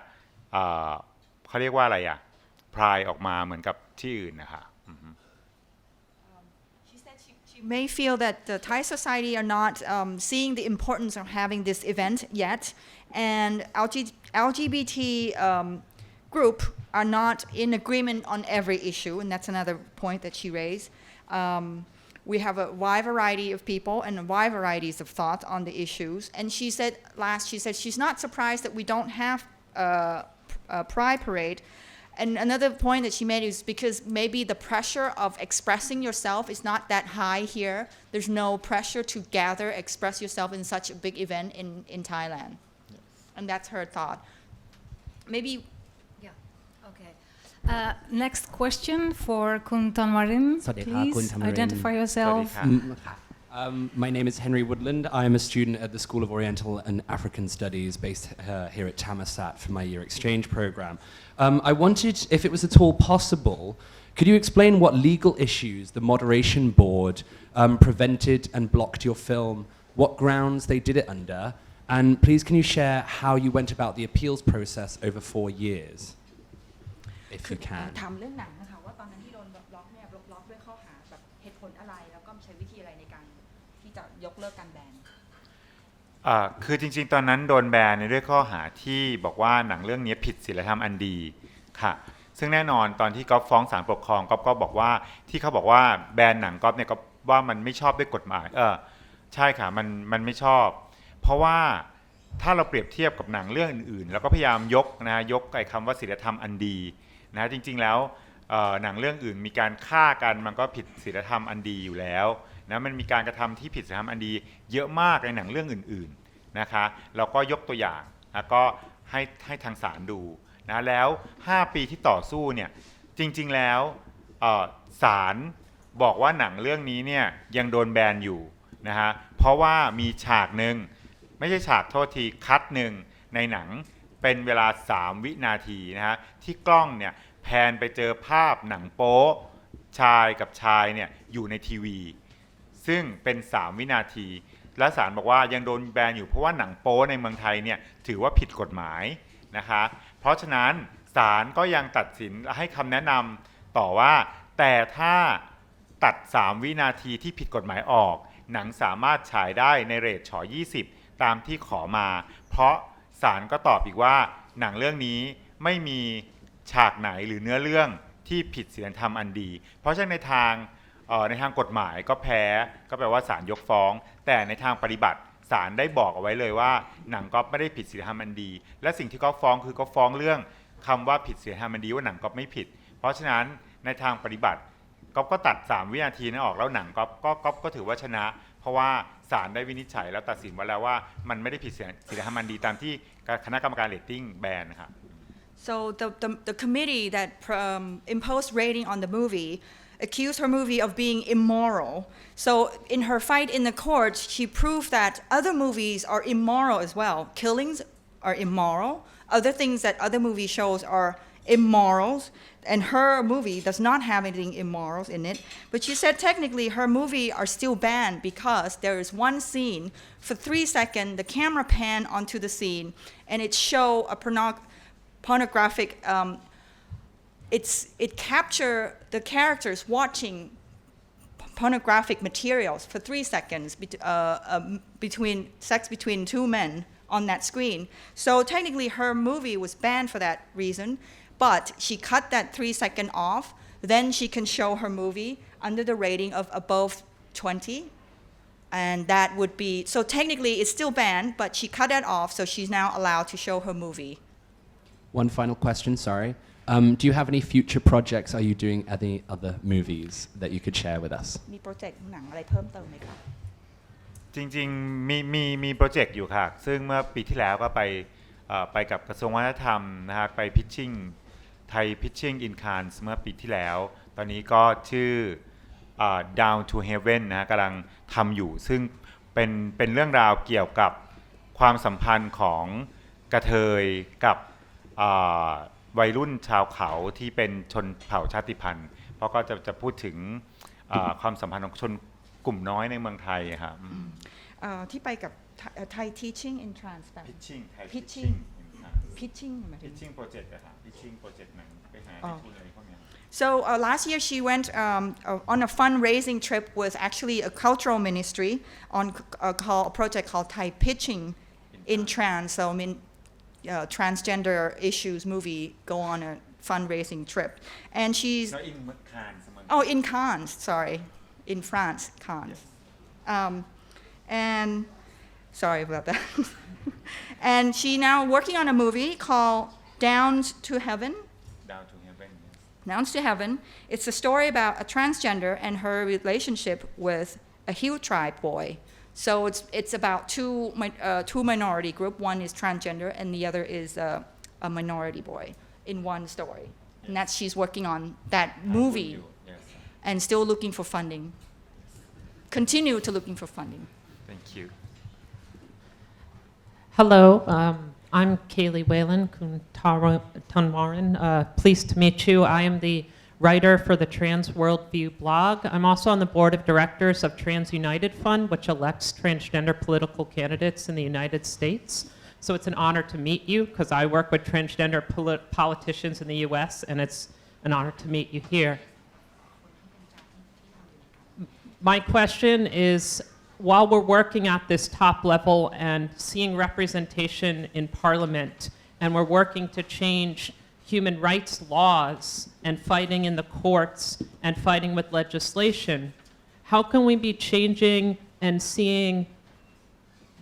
เขาเรียกว่าอะไรอ่ะพรายออกมาเหมือนกับที่อื่นนะคะShe may feel that the Thai society are not seeing the importance of having this event yet, and LGBT group are not in agreement on every issue, and that's another point that she raised. We have a wide variety of people and wide varieties of thoughts on the issues. And she said she's not surprised that we don't have a pride parade. And another point that she made is because maybe the pressure of expressing yourself is not that high here. There's no pressure to gather, express yourself in such a big event in Thailand. Yes. And that's her thought. Maybe, yeah, okay. Next question for Kun Tanwarin. Please Kun Tanwarin. identify yourself. My name is Henry Woodland. I'm a student at the School of Oriental and African Studies based here at Thammasat for my year exchange program. I wanted, if it was at all possible, could you explain what legal issues the Moderation Board prevented and blocked your film, what grounds they did it under, and please can you share how you went about the appeals process over 4 years, if you can. ถามเรื่องหนังนะคะว่าตอนนั้นที่โดนบล็อกเนี่ยบล็อกด้วยข้อหาแบบเหตุผลอะไรแล้วก็ใช้วิธีอะไรในการที่จะยกเลิกการแบนคือจริงๆตอนนั้นโดนแบนในด้วยข้อหาที่บอกว่าหนังเรื่องนี้ผิดศีลธรรมอันดีค่ะซึ่งแน่นอนตอนที่ก๊อฟฟ้องศาลปกครองก๊อฟก็บอกว่าที่เขาบอกว่าแบนหนังก๊อฟเนี่ยก็ว่ามันไม่ชอบด้วยกฎหมายใช่ค่ะมันไม่ชอบเพราะว่าถ้าเราเปรียบเทียบกับหนังเรื่องอื่นๆแล้วก็พยายามยกไอ้คำว่าศีลธรรมอันดีนะจริงๆแล้วหนังเรื่องอื่นมีการฆ่ากันมันก็ผิดศีลธรรมอันดีอยู่แล้วนะมันมีการกระทำที่ผิดศีลธรรมอันดีเยอะมากในหนังเรื่องอื่นๆนะคะเราก็ยกตัวอย่างแล้วก็ให้ทางศาลดูนะแล้ว5ปีที่ต่อสู้เนี่ยจริงๆแล้วศาลบอกว่าหนังเรื่องนี้เนี่ยยังโดนแบนอยู่นะฮะเพราะว่ามีฉากหนึ่งไม่ใช่ฉากโทษทีคัดหนึ่งในหนังเป็นเวลา3วินาทีนะฮะที่กล้องเนี่ยแพนไปเจอภาพหนังโป๊ชายกับชายเนี่ยอยู่ในทีวีซึ่งเป็น3วินาทีและศาลบอกว่ายังโดนแบนอยู่เพราะว่าหนังโป๊ในเมืองไทยเนี่ยถือว่าผิดกฎหมายนะคะเพราะฉะนั้นศาลก็ยังตัดสินให้คำแนะนำต่อว่าแต่ถ้าตัด3วินาทีที่ผิดกฎหมายออกหนังสามารถฉายได้ในเรทฉ20ตามที่ขอมาเพราะศาลก็ตอบอีกว่าหนังเรื่องนี้ไม่มีฉากไหนหรือเนื้อเรื่องที่ผิดศีลธรรมอันดีเพราะฉะนั้นในทางกฎหมายก็แพ้ก็แปลว่าศาลยกฟ้องแต่ในทางปฏิบัติศาลได้บอกเอาไว้เลยว่าหนังก๊อฟไม่ได้ผิดศีลธรรมอันดีและสิ่งที่ก๊อฟฟ้องคือก๊อฟฟ้องเรื่องคำว่าผิดศีลธรรมอันดีว่าหนังก๊อฟไม่ผิดเพราะฉะนั้นในทางปฏิบัติก๊อฟก็ตัด3วินาทีนั้นออกแล้วหนังก๊อฟก็ถือว่าชนะเพราะว่าศาลได้วินิจฉัยแล้วตัดสินไว้แล้วว่ามันไม่ได้ผิดศีลธรรมอันดีตามที่คณะกรรมการเรตติ้งแบนนะครับ So the committee that imposed rating on the movie accused her movie of being immoral. So in her fight in the court, she proved that other movies are immoral as well. Killings are immoral. Other things that other movie shows are immorals. And her movie does not have anything immoral in it. But she said technically her movie are still banned because there is one scene for 3 seconds, the camera pan onto the scene and it show a pornographic it capture the characters watching pornographic materials for 3 seconds between sex between two men on that screen. So technically her movie was banned for that reason, but she cut that 3 seconds off. Then she can show her movie under the rating of above 20. And that would be, so technically it's still banned, but she cut that off, so she's now allowed to show her movie. One final question, sorry. Do you have any future projects? Are you doing any other movies that you could share with us? มีโปรเจกต์หนังอะไรเพิ่มเติมไหมคะจริงๆมีโปรเจกต์อยู่ค่ะซึ่งเมื่อปีที่แล้วก็ไปกับกระทรวงวัฒนธรรมนะฮะไปพิชชิ่งไทยพิชชิ่งอินคานส์เมื่อปีที่แล้วตอนนี้ก็ชื่อDown to Heaven นะฮะกำลังทำอยู่ซึ่งเป็นเรื่องราวเกี่ยวกับความสัมพันธ์ของกระเทยกับวัยรุ่นชาวเขาที่เป็นชนเผ่าชาติพันธุ์เพราะก็จะพูดถึงความสัมพันธ์ของชนกลุ่มน้อยในเมืองไทยครับที่ไปกับ Thai teaching in trans แบบ pitching pitching pitching project อะค่ะ pitching project หนังไปหาให้ทุนอะไรพวกเนี้ย So last year she went on a fundraising trip with actually a cultural ministry on a project called Thai Pitching in Trans. So I mean, transgender issues movie go on a fundraising trip, and she's in Cannes. in Cannes. Sorry, in France, Cannes. And sorry about that. And she now working on a movie called Down to Heaven. Down to Heaven. It's a story about a transgender and her relationship with a Hill tribe boy. So it's about two minority group. One is transgender and the other is a minority boy in one story. And that she's working on that movie and still looking for funding. Continue to looking for funding. Thank you. Hello, I'm Kaylee Whalen, Kun Tanwarin. Pleased to meet you. I am the writer for the Trans Worldview blog. I'm also on the board of directors of Trans United Fund, which elects transgender political candidates in the United States. So it's an honor to meet you because I work with transgender politicians in the US, and it's an honor to meet you here. My question is, while we're working at this top level and seeing representation in Parliament, and we're working to change human rights laws and fighting in the courts and fighting with legislation, how can we be changing and seeing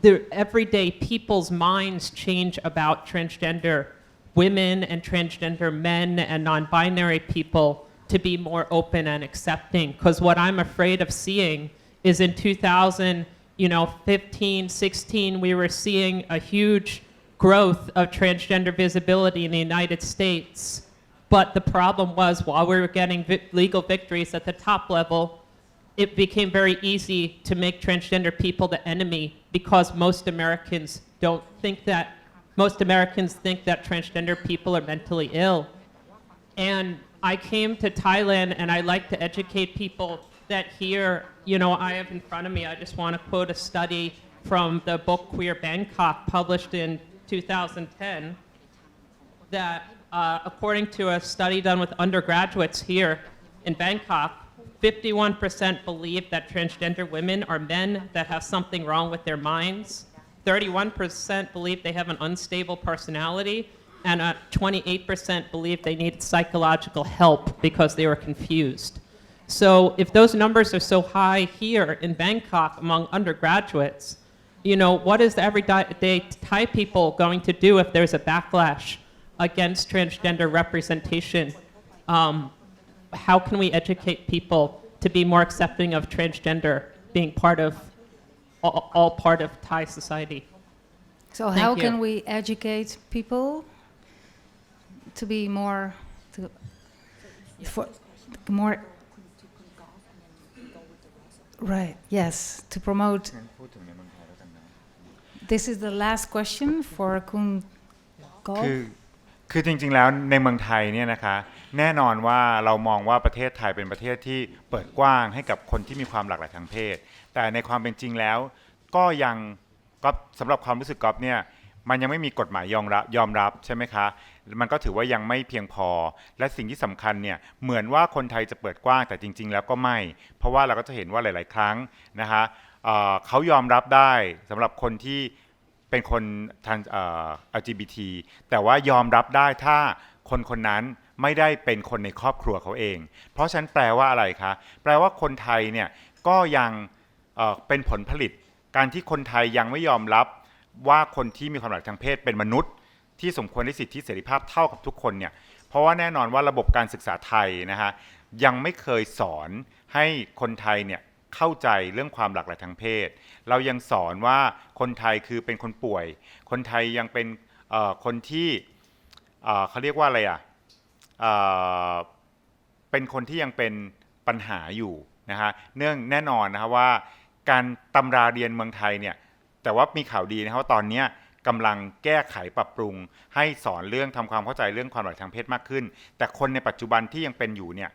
the everyday people's minds change about transgender women and transgender men and non-binary people to be more open and accepting? Because what I'm afraid of seeing is in 2015, 16, we were seeing a huge growth of transgender visibility in the United States. But the problem was, while we were getting legal victories at the top level, it became very easy to make transgender people the enemy because most Americans think that transgender people are mentally ill. And I came to Thailand and I like to educate people that here, I have in front of me, I just want to quote a study from the book Queer Bangkok, published in 2010, that according to a study done with undergraduates here in Bangkok, 51% believe that transgender women are men that have something wrong with their minds, 31% believe they have an unstable personality, and 28% believe they need psychological help because they were confused. So if those numbers are so high here in Bangkok among undergraduates, what is the everyday Thai people going to do if there's a backlash against transgender representation? How can we educate people to be more accepting of transgender being all part of Thai society? So how can we educate people to be more right, yes, to promote. This is the last question for Kun Golf. คือจริงๆแล้วในเมืองไทยเนี่ยนะคะแน่นอนว่าเรามองว่าประเทศไทยเป็นประเทศที่เปิดกว้างให้กับคนที่มีความหลากหลายทางเพศแต่ในความเป็นจริงแล้วก็ยังก็สำหรับความรู้สึกก๊อฟเนี่ยมันยังไม่มีกฎหมายยอมรับใช่ไหมคะมันก็ถือว่ายังไม่เพียงพอและสิ่งที่สำคัญเนี่ยเหมือนว่าคนไทยจะเปิดกว้างแต่จริงๆแล้วก็ไม่เพราะว่าเราก็จะเห็นว่าหลายๆครั้งนะคะเขายอมรับได้สำหรับคนที่เป็นคนLGBT แต่ว่ายอมรับได้ถ้าคนนั้นไม่ได้เป็นคนในครอบครัวเขาเองเพราะฉะนั้นแปลว่าอะไรคะแปลว่าคนไทยเนี่ยก็ยังเป็นผลผลิตการที่คนไทยยังไม่ยอมรับว่าคนที่มีความหลากหลายทางเพศเป็นมนุษย์ที่สมควรได้สิทธิเสรีภาพเท่ากับทุกคนเนี่ยเพราะว่าแน่นอนว่าระบบการศึกษาไทยนะฮะยังไม่เคยสอนให้คนไทยเนี่ยเข้าใจเรื่องความหลากหลายทางเพศเรายังสอนว่าคนไทยคือเป็นคนป่วยคนไทยยังเป็นคนที่เขาเรียกว่าอะไรเป็นคนที่ยังเป็นปัญหาอยู่นะฮะแน่นอนนะฮะว่าการตำราเรียนเมืองไทยเนี่ยแต่ว่ามีข่าวดีนะครับว่าตอนนี้กำลังแก้ไขปรับปรุงให้สอนเรื่องทำความเข้าใจเรื่องความหลากหลายทางเพศมากขึ้นแต่คนในปัจจุบันที่ยังเป็นอยู่เนี่ย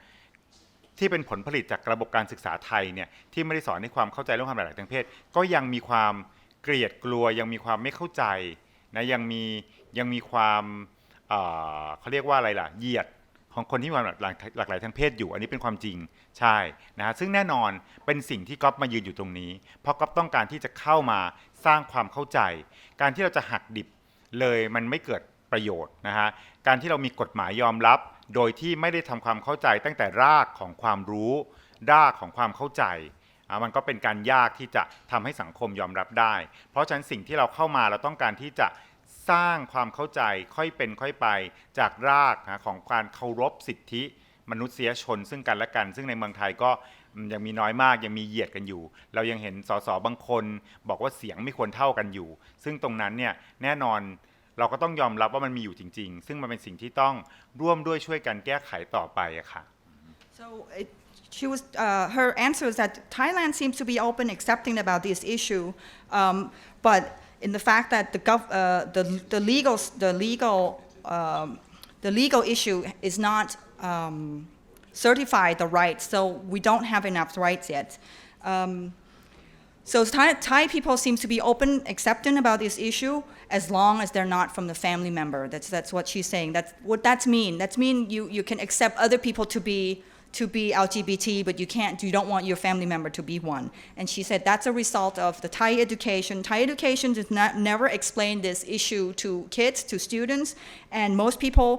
ที่เป็นผลผลิตจากระบบการศึกษาไทยเนี่ยที่ไม่ได้สอนให้ความเข้าใจเรื่องความหลากหลายทางเพศก็ยังมีความเกลียดกลัวยังมีความไม่เข้าใจนะยังมี ยังมีความเขาเรียกว่าอะไรล่ะเหยียดของคนที่มีความหลากหลายทางเพศอยู่อันนี้เป็นความจริงใช่นะฮะซึ่งแน่นอนเป็นสิ่งที่ก๊อฟมายืนอยู่ตรงนี้เพราะก๊อฟต้องการที่จะเข้ามาสร้างความเข้าใจการที่เราจะหักดิบเลยมันไม่เกิดประโยชน์นะฮะการที่เรามีกฎหมายยอมรับโดยที่ไม่ได้ทำความเข้าใจตั้งแต่รากของความรู้รากของความเข้าใจมันก็เป็นการยากที่จะทำให้สังคมยอมรับได้เพราะฉะนั้นสิ่งที่เราเข้ามาเราต้องการที่จะสร้างความเข้าใจค่อยเป็นค่อยไปจากรากของการเคารพสิทธิมนุษยชนซึ่งกันและกันซึ่งในเมืองไทยก็ยังมีน้อยมากยังมีเหยียดกันอยู่เรายังเห็นสสบางคนบอกว่าเสียงไม่ควรเท่ากันอยู่ซึ่งตรงนั้นเนี่ยแน่นอนเราก็ต้องยอมรับว่ามันมีอยู่จริงๆซึ่งมันเป็นสิ่งที่ต้องร่วมด้วยช่วยกันแก้ไขต่อไปอะค่ะ So her answer is that Thailand seems to be open, accepting about this issue, but in the fact that the legal issue is not certified the rights, so we don't have enough rights yet. So Thai people seem to be open, accepting about this issue as long as they're not from the family member. That's what she's saying. That's what that mean. That mean you can accept other people to be LGBT, but you don't want your family member to be one. And she said that's a result of the Thai education. Thai education does never explain this issue to kids, to students, and most people,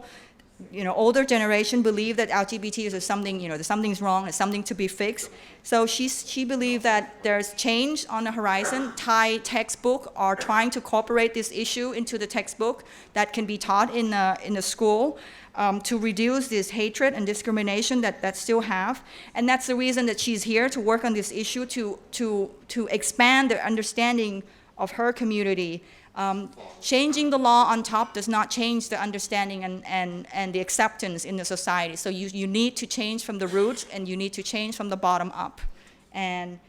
older generation believe that LGBT is something, there's something's wrong, there's something to be fixed. So she believed that there's change on the horizon. Thai textbook are trying to incorporate this issue into the textbook that can be taught in the school. To reduce this hatred and discrimination that still have. And that's the reason that she's here to work on this issue, to expand the understanding of her community. Changing the law on top does not change the understanding and the acceptance in the society. So you need to change from the roots, and you need to change from the bottom up. And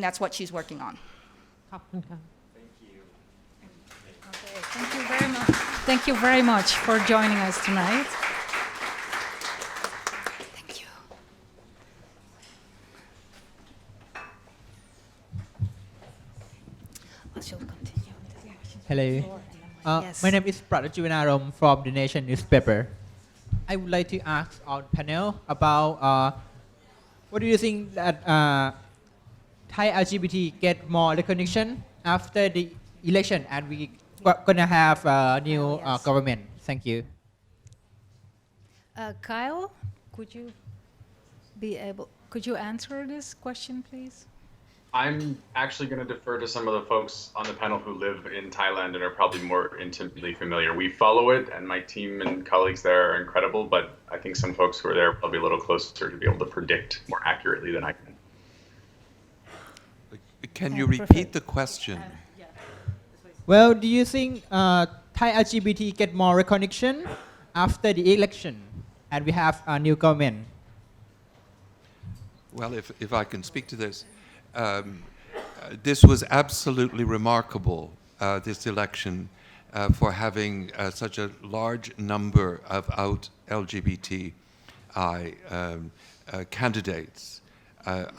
that's what she's working on. Thank you very much. Thank you very much for joining us tonight. Thank you. I shall continue. Hello. Yes. My name is Prajunaram from The Nation newspaper. I would like to ask our panel about what do you think that Thai LGBT get more recognition after the election and we gonna have a new Yes. government. Thank you. Kyle, could you answer this question, please? I'm actually going to defer to some of the folks on the panel who live in Thailand and are probably more intimately familiar. We follow it, and my team and colleagues there are incredible, but I think some folks who are there are probably a little closer to be able to predict more accurately than I can. Can you repeat the question? Well, do you think Thai LGBT get more recognition after the election and we have a new government? Well, if I can speak to this, this was absolutely remarkable, this election, for having such a large number of out LGBTI candidates.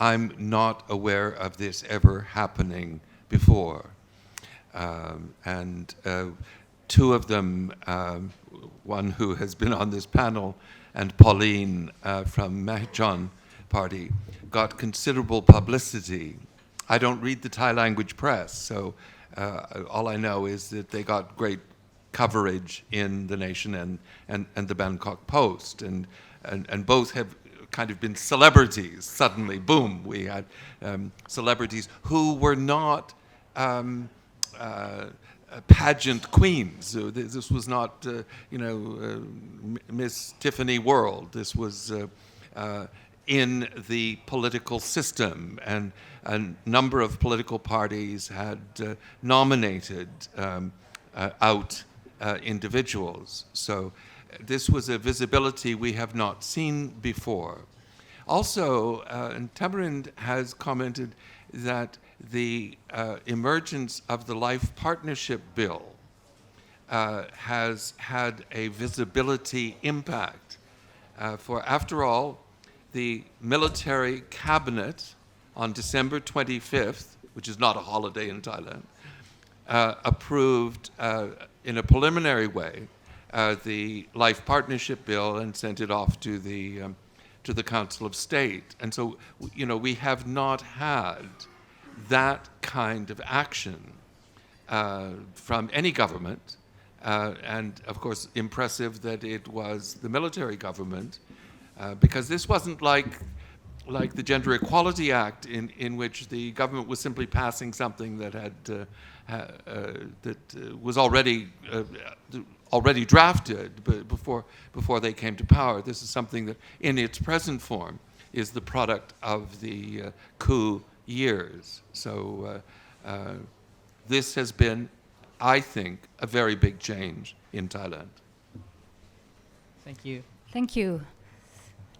I'm not aware of this ever happening before. And two of them, one who has been on this panel and Pauline from Mahjong Party, got considerable publicity. I don't read the Thai language press, so all I know is that they got great coverage in The Nation and the Bangkok Post, and both have kind of been celebrities. Suddenly, boom, we had celebrities who were not pageant queens. This was not, Miss Tiffany World. This was in the political system, and a number of political parties had nominated out individuals. So this was a visibility we have not seen before. Also, and Tamarind has commented that the emergence of the Life Partnership Bill has had a visibility impact. For after all, the military cabinet on December 25th, which is not a holiday in Thailand, approved in a preliminary way the life partnership bill and sent it off to the Council of State. And so, we have not had that kind of action from any government. And of course, impressive that it was the military government, because this wasn't like the Gender Equality Act, in which the government was simply passing something that was already drafted before they came to power. This is something that, in its present form, is the product of the coup years. So this has been, I think, a very big change in Thailand. Thank you. Thank you.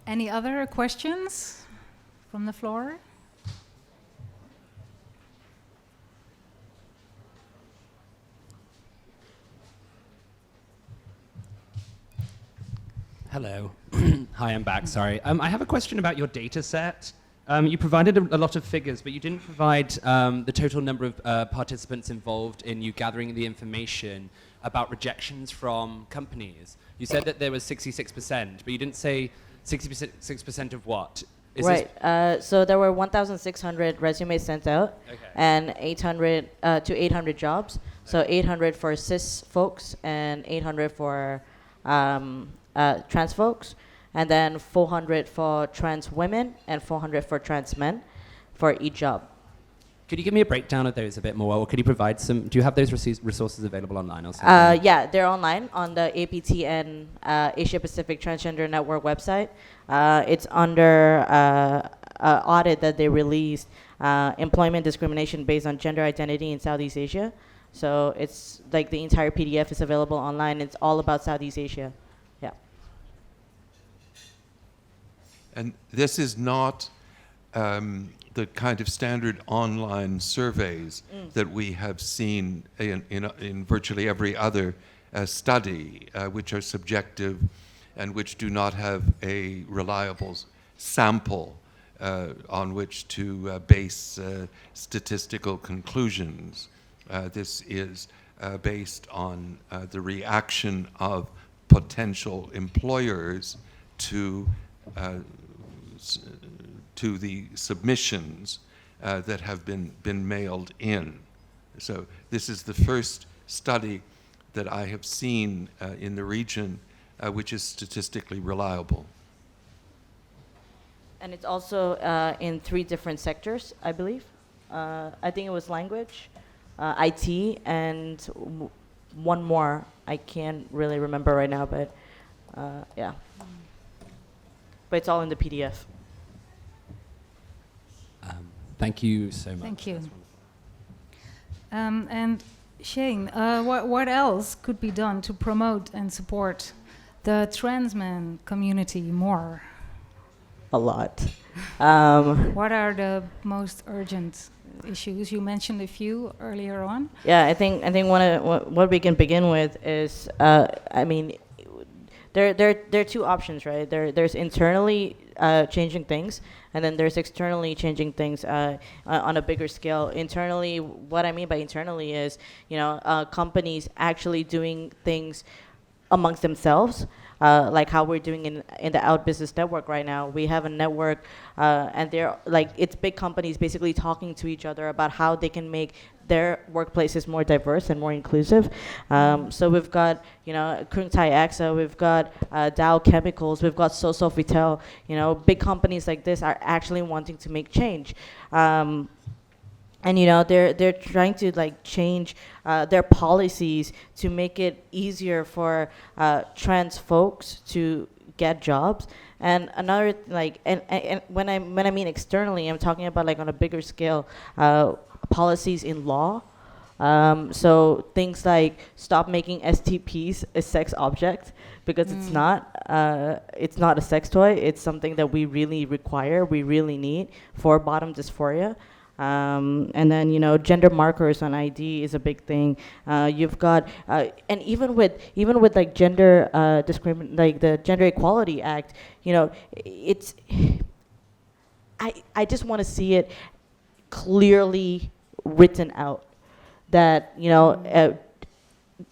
Any other questions from the floor? Hello. Hi, I'm back, sorry. I have a question about your data set. You provided a lot of figures, but you didn't provide the total number of participants involved in you gathering the information about rejections from companies. You said that there was 66%, but you didn't say 66% of what? Is Right. So there were 1,600 resumes sent out, and 800 to 800 jobs. So 800 for cis folks and 800 for trans folks, and then 400 for trans women and 400 for trans men for each job. Could you give me a breakdown of those a bit more, or could you provide some? Do you have those resources available online or something? Yeah, they're online on the APTN Asia Pacific Transgender Network website. It's under audit that they released, employment discrimination based on gender identity in Southeast Asia. So it's like the entire PDF is available online. It's all about Southeast Asia. Yeah. And this is not the kind of standard online surveys that we have seen in virtually every other study, which are subjective and which do not have a reliable sample on which to base statistical conclusions. This is based on the reaction of potential employers to the submissions that have been mailed in. So this is the first study that I have seen in the region which is statistically reliable. And it's also in 3 different sectors, I believe. I think it was language, IT, and one more. I can't really remember right now, but yeah. But it's all in the PDF. Thank you so much. Thank you. And Shane, what else could be done to promote and support the trans man community more? A lot. What are the most urgent issues? You mentioned a few earlier on. Yeah, I think what we can begin with is, I mean, there are 2 options, right? There's internally changing things, and then there's externally changing things on a bigger scale. Internally, what I mean by internally is, companies actually doing things amongst themselves, like how we're doing in the Out Business Network right now. We have a network, and they're like, it's big companies basically talking to each other about how they can make their workplaces more diverse and more inclusive. So we've got, Kun Tanwarin, we've got Dow Chemicals, we've got Sofitel. Big companies like this are actually wanting to make change. And they're trying to change their policies to make it easier for trans folks to get jobs. And another and when I mean externally, I'm talking about on a bigger scale, policies in law. So things like stop making STPs a sex object, because it's not a sex toy. It's something that we really require, we really need for bottom dysphoria. And then gender markers on ID is a big thing. You've got and even with gender the Gender Equality Act, it's I just want to see it clearly written out that, you know,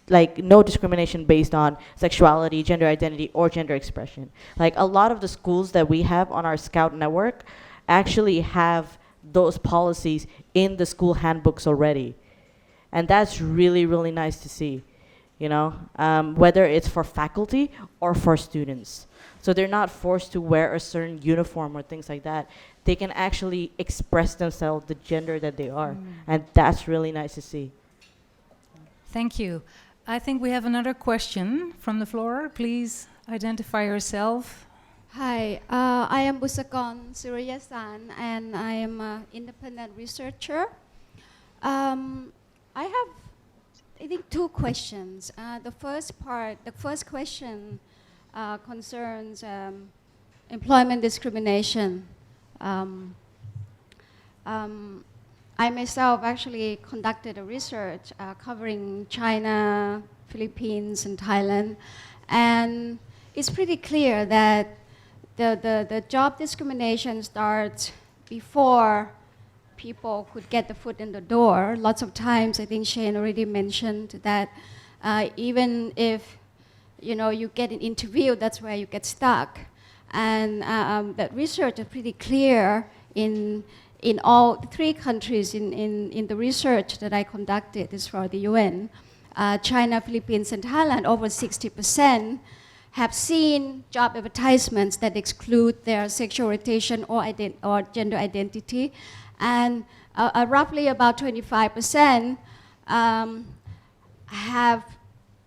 like no discrimination based on sexuality, gender identity, or gender expression. Like a lot of the schools that we have on our Scout network actually have those policies in the school handbooks already. And that's really, really nice to see, you know, whether it's for faculty or for students. So they're not forced to wear a certain uniform or things like that. They can actually express themselves, the gender that they are. And that's really nice to see. Thank you. I think we have another question from the floor. Please identify yourself. Hi, I am Busagon Suriyasan, and I am an independent researcher. I have, I think, two questions. The first question concerns employment discrimination. I myself actually conducted a research covering China, Philippines, and Thailand, and it's pretty clear that the job discrimination starts before people could get the foot in the door. Lots of times, I think Shane already mentioned that even if you get an interview, that's where you get stuck. And that research is pretty clear in all three countries in the research that I conducted is for the UN, China, Philippines, and Thailand. Over 60% have seen job advertisements that exclude their sexual orientation or gender identity, and roughly about 25% have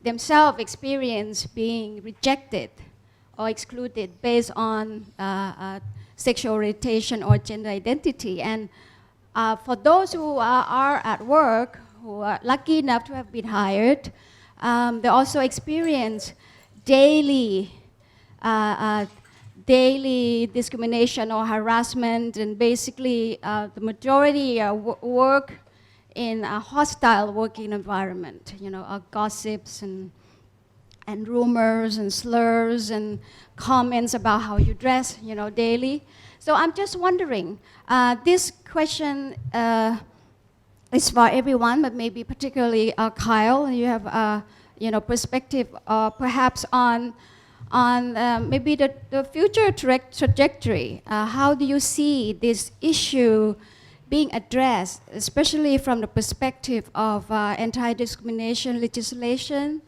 themselves experienced being rejected or excluded based on sexual orientation or gender identity. And for those who are at work, who are lucky enough to have been hired, they also experience daily discrimination or harassment, and basically the majority work in a hostile working environment, gossips and rumors and slurs and comments about how you dress, daily. So I'm just wondering, this question is for everyone, but maybe particularly Kyle. You have, perspective, perhaps on maybe the future trajectory. How do you see this issue being addressed, especially from the perspective of anti-discrimination legislation?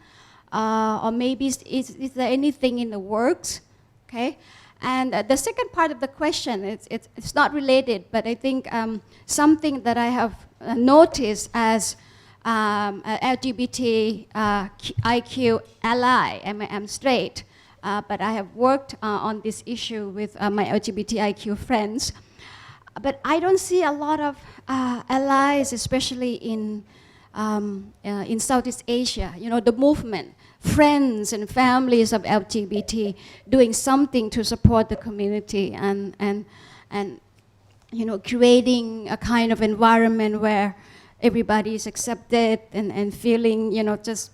Or maybe is there anything in the works? Okay, and the second part of the question, it's not related, but I think something that I have noticed as LGBT IQ ally. I'm straight, but I have worked on this issue with my LGBT IQ friends. But I don't see a lot of allies, especially in Southeast Asia. The movement, friends and families of LGBT doing something to support the community and creating a kind of environment where everybody is accepted and feeling, just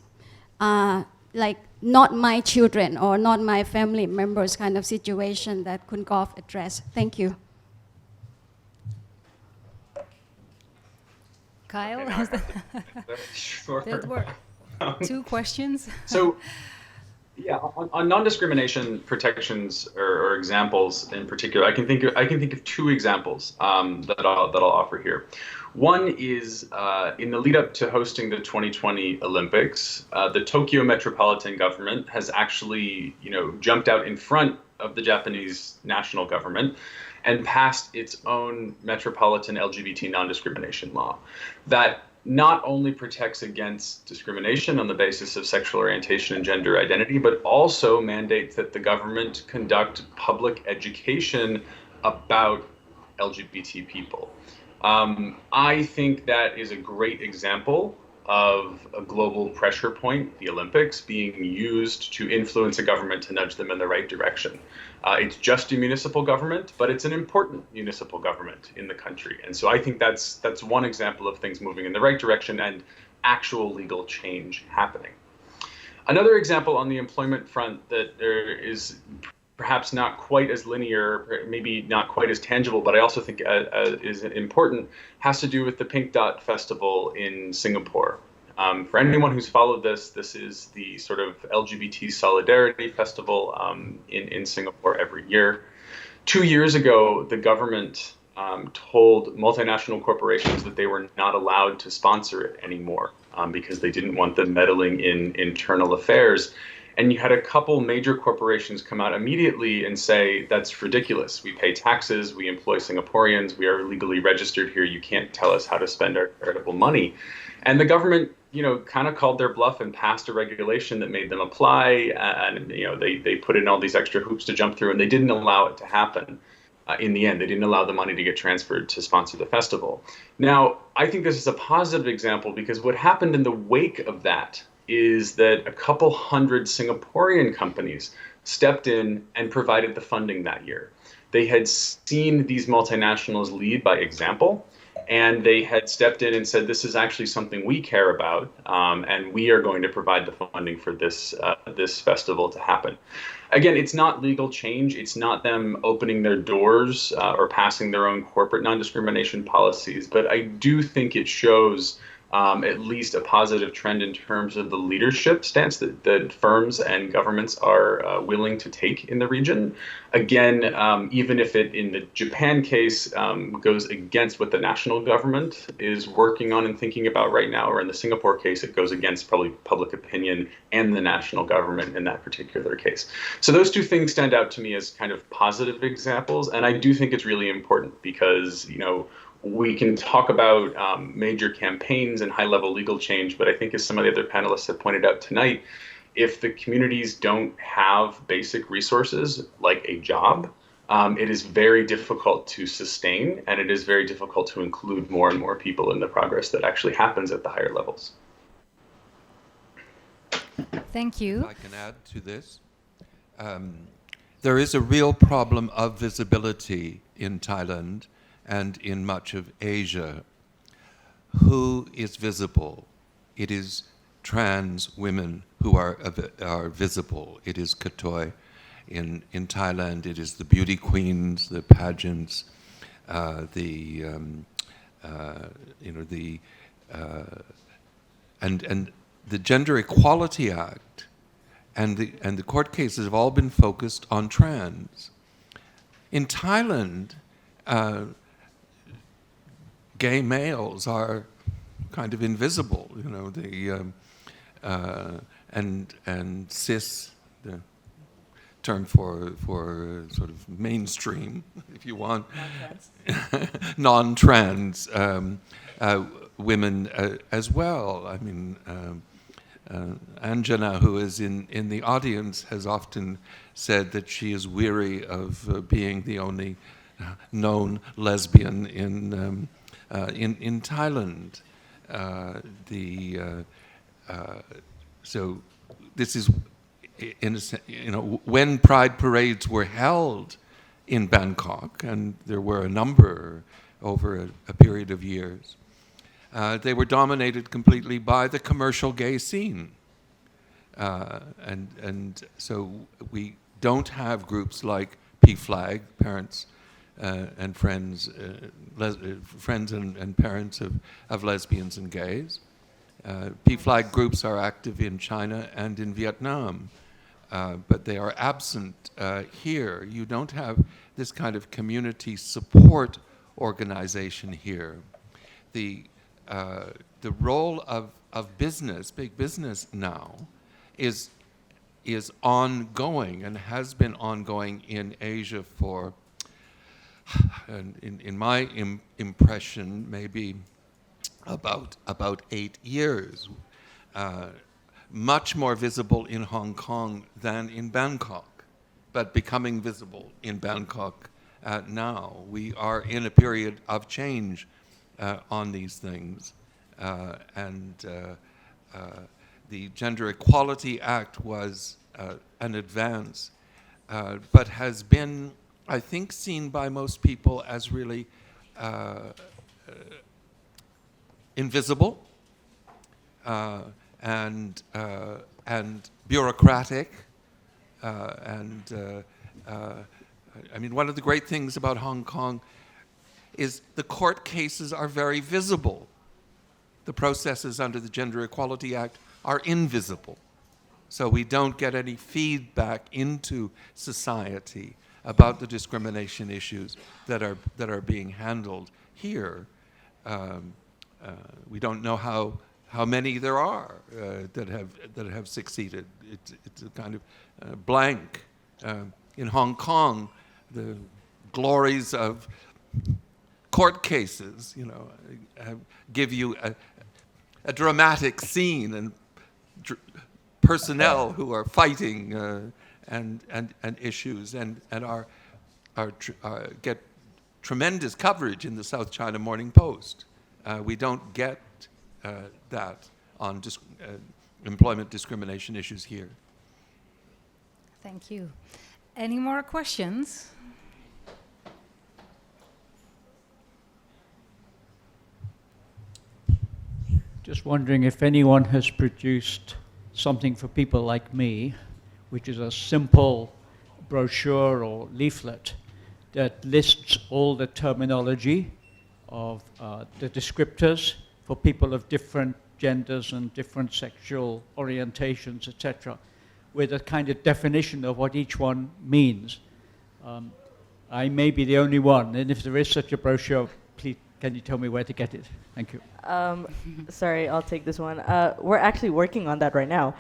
like not my children or not my family members kind of situation that Kun Goff addressed. Thank you. Kyle, Sure. there were two questions. So, yeah, on non-discrimination protections or examples in particular, I can think of two examples that I'll offer here. One is in the lead up to hosting the 2020 Olympics, the Tokyo metropolitan government has actually, jumped out in front of the Japanese national government and passed its own metropolitan LGBT non-discrimination law that not only protects against discrimination on the basis of sexual orientation and gender identity, but also mandates that the government conduct public education about LGBT people. I think that is a great example of a global pressure point, the Olympics, being used to influence a government to nudge them in the right direction. It's just a municipal government, but it's an important municipal government in the country. And so I think that's one example of things moving in the right direction and actual legal change happening. Another example on the employment front that there is perhaps not quite as linear, maybe not quite as tangible, but I also think is important, has to do with the Pink Dot Festival in Singapore. For anyone who's followed this is the sort of LGBT solidarity festival in Singapore every year. 2 years ago, the government told multinational corporations that they were not allowed to sponsor it anymore because they didn't want them meddling in internal affairs. And you had a couple major corporations come out immediately and say, that's ridiculous. We pay taxes, we employ Singaporeans, we are legally registered here, you can't tell us how to spend our charitable money. And the government, kind of called their bluff and passed a regulation that made them apply. And, they put in all these extra hoops to jump through, and they didn't allow it to happen. In the end, they didn't allow the money to get transferred to sponsor the festival. Now, I think this is a positive example because what happened in the wake of that is that a couple hundred Singaporean companies stepped in and provided the funding that year. They had seen these multinationals lead by example, and they had stepped in and said, this is actually something we care about, and we are going to provide the funding for this festival to happen. Again, it's not legal change. It's not them opening their doors or passing their own corporate non-discrimination policies, but I do think it shows at least a positive trend in terms of the leadership stance that firms and governments are willing to take in the region. Again, even if it, in the Japan case, goes against what the national government is working on and thinking about right now, or in the Singapore case, it goes against probably public opinion and the national government in that particular case. So those two things stand out to me as kind of positive examples, and I do think it's really important because, we can talk about major campaigns and high-level legal change, but I think as some of the other panelists have pointed out tonight, if the communities don't have basic resources like a job, it is very difficult to sustain, and it is very difficult to include more and more people in the progress that actually happens at the higher levels. Thank you. If I can add to this. There is a real problem of visibility in Thailand and in much of Asia. Who is visible? It is trans women who are visible. It is Katoi. In Thailand, it is the beauty queens, the pageants, and the Gender Equality Act and the court cases have all been focused on trans. In Thailand, gay males are kind of invisible, and cis, the term for sort of mainstream, if you want, non-trans women as well. I mean, Anjana, who is in the audience, has often said that she is weary of being the only known lesbian in Thailand. So this is, when pride parades were held in Bangkok, and there were a number over a period of years, they were dominated completely by the commercial gay scene. And so we don't have groups like PFLAG, Parents and Friends, friends and parents of lesbians and gays. PFLAG groups are active in China and in Vietnam, but they are absent here. You don't have this kind of community support organization here. The role of business, big business now, is ongoing and has been ongoing in Asia for, in my impression, maybe about 8 years. Much more visible in Hong Kong than in Bangkok, but becoming visible in Bangkok now. We are in a period of change on these things, and the Gender Equality Act was an advance, but has been, I think, seen by most people as really invisible and bureaucratic, I mean, one of the great things about Hong Kong is the court cases are very visible. The processes under the Gender Equality Act are invisible. So we don't get any feedback into society about the discrimination issues that are being handled here. We don't know how many there are that have succeeded. It's a kind of blank. In Hong Kong, the glories of court cases, give you a dramatic scene and personnel who are fighting and issues and get tremendous coverage in the South China Morning Post. We don't get that on employment discrimination issues here. Thank you. Any more questions? Just wondering if anyone has produced something for people like me, which is a simple brochure or leaflet that lists all the terminology of the descriptors for people of different genders and different sexual orientations, etc., with a kind of definition of what each one means. I may be the only one, and if there is such a brochure, please, can you tell me where to get it? Thank you. Sorry, I'll take this one. We're actually working on that right now.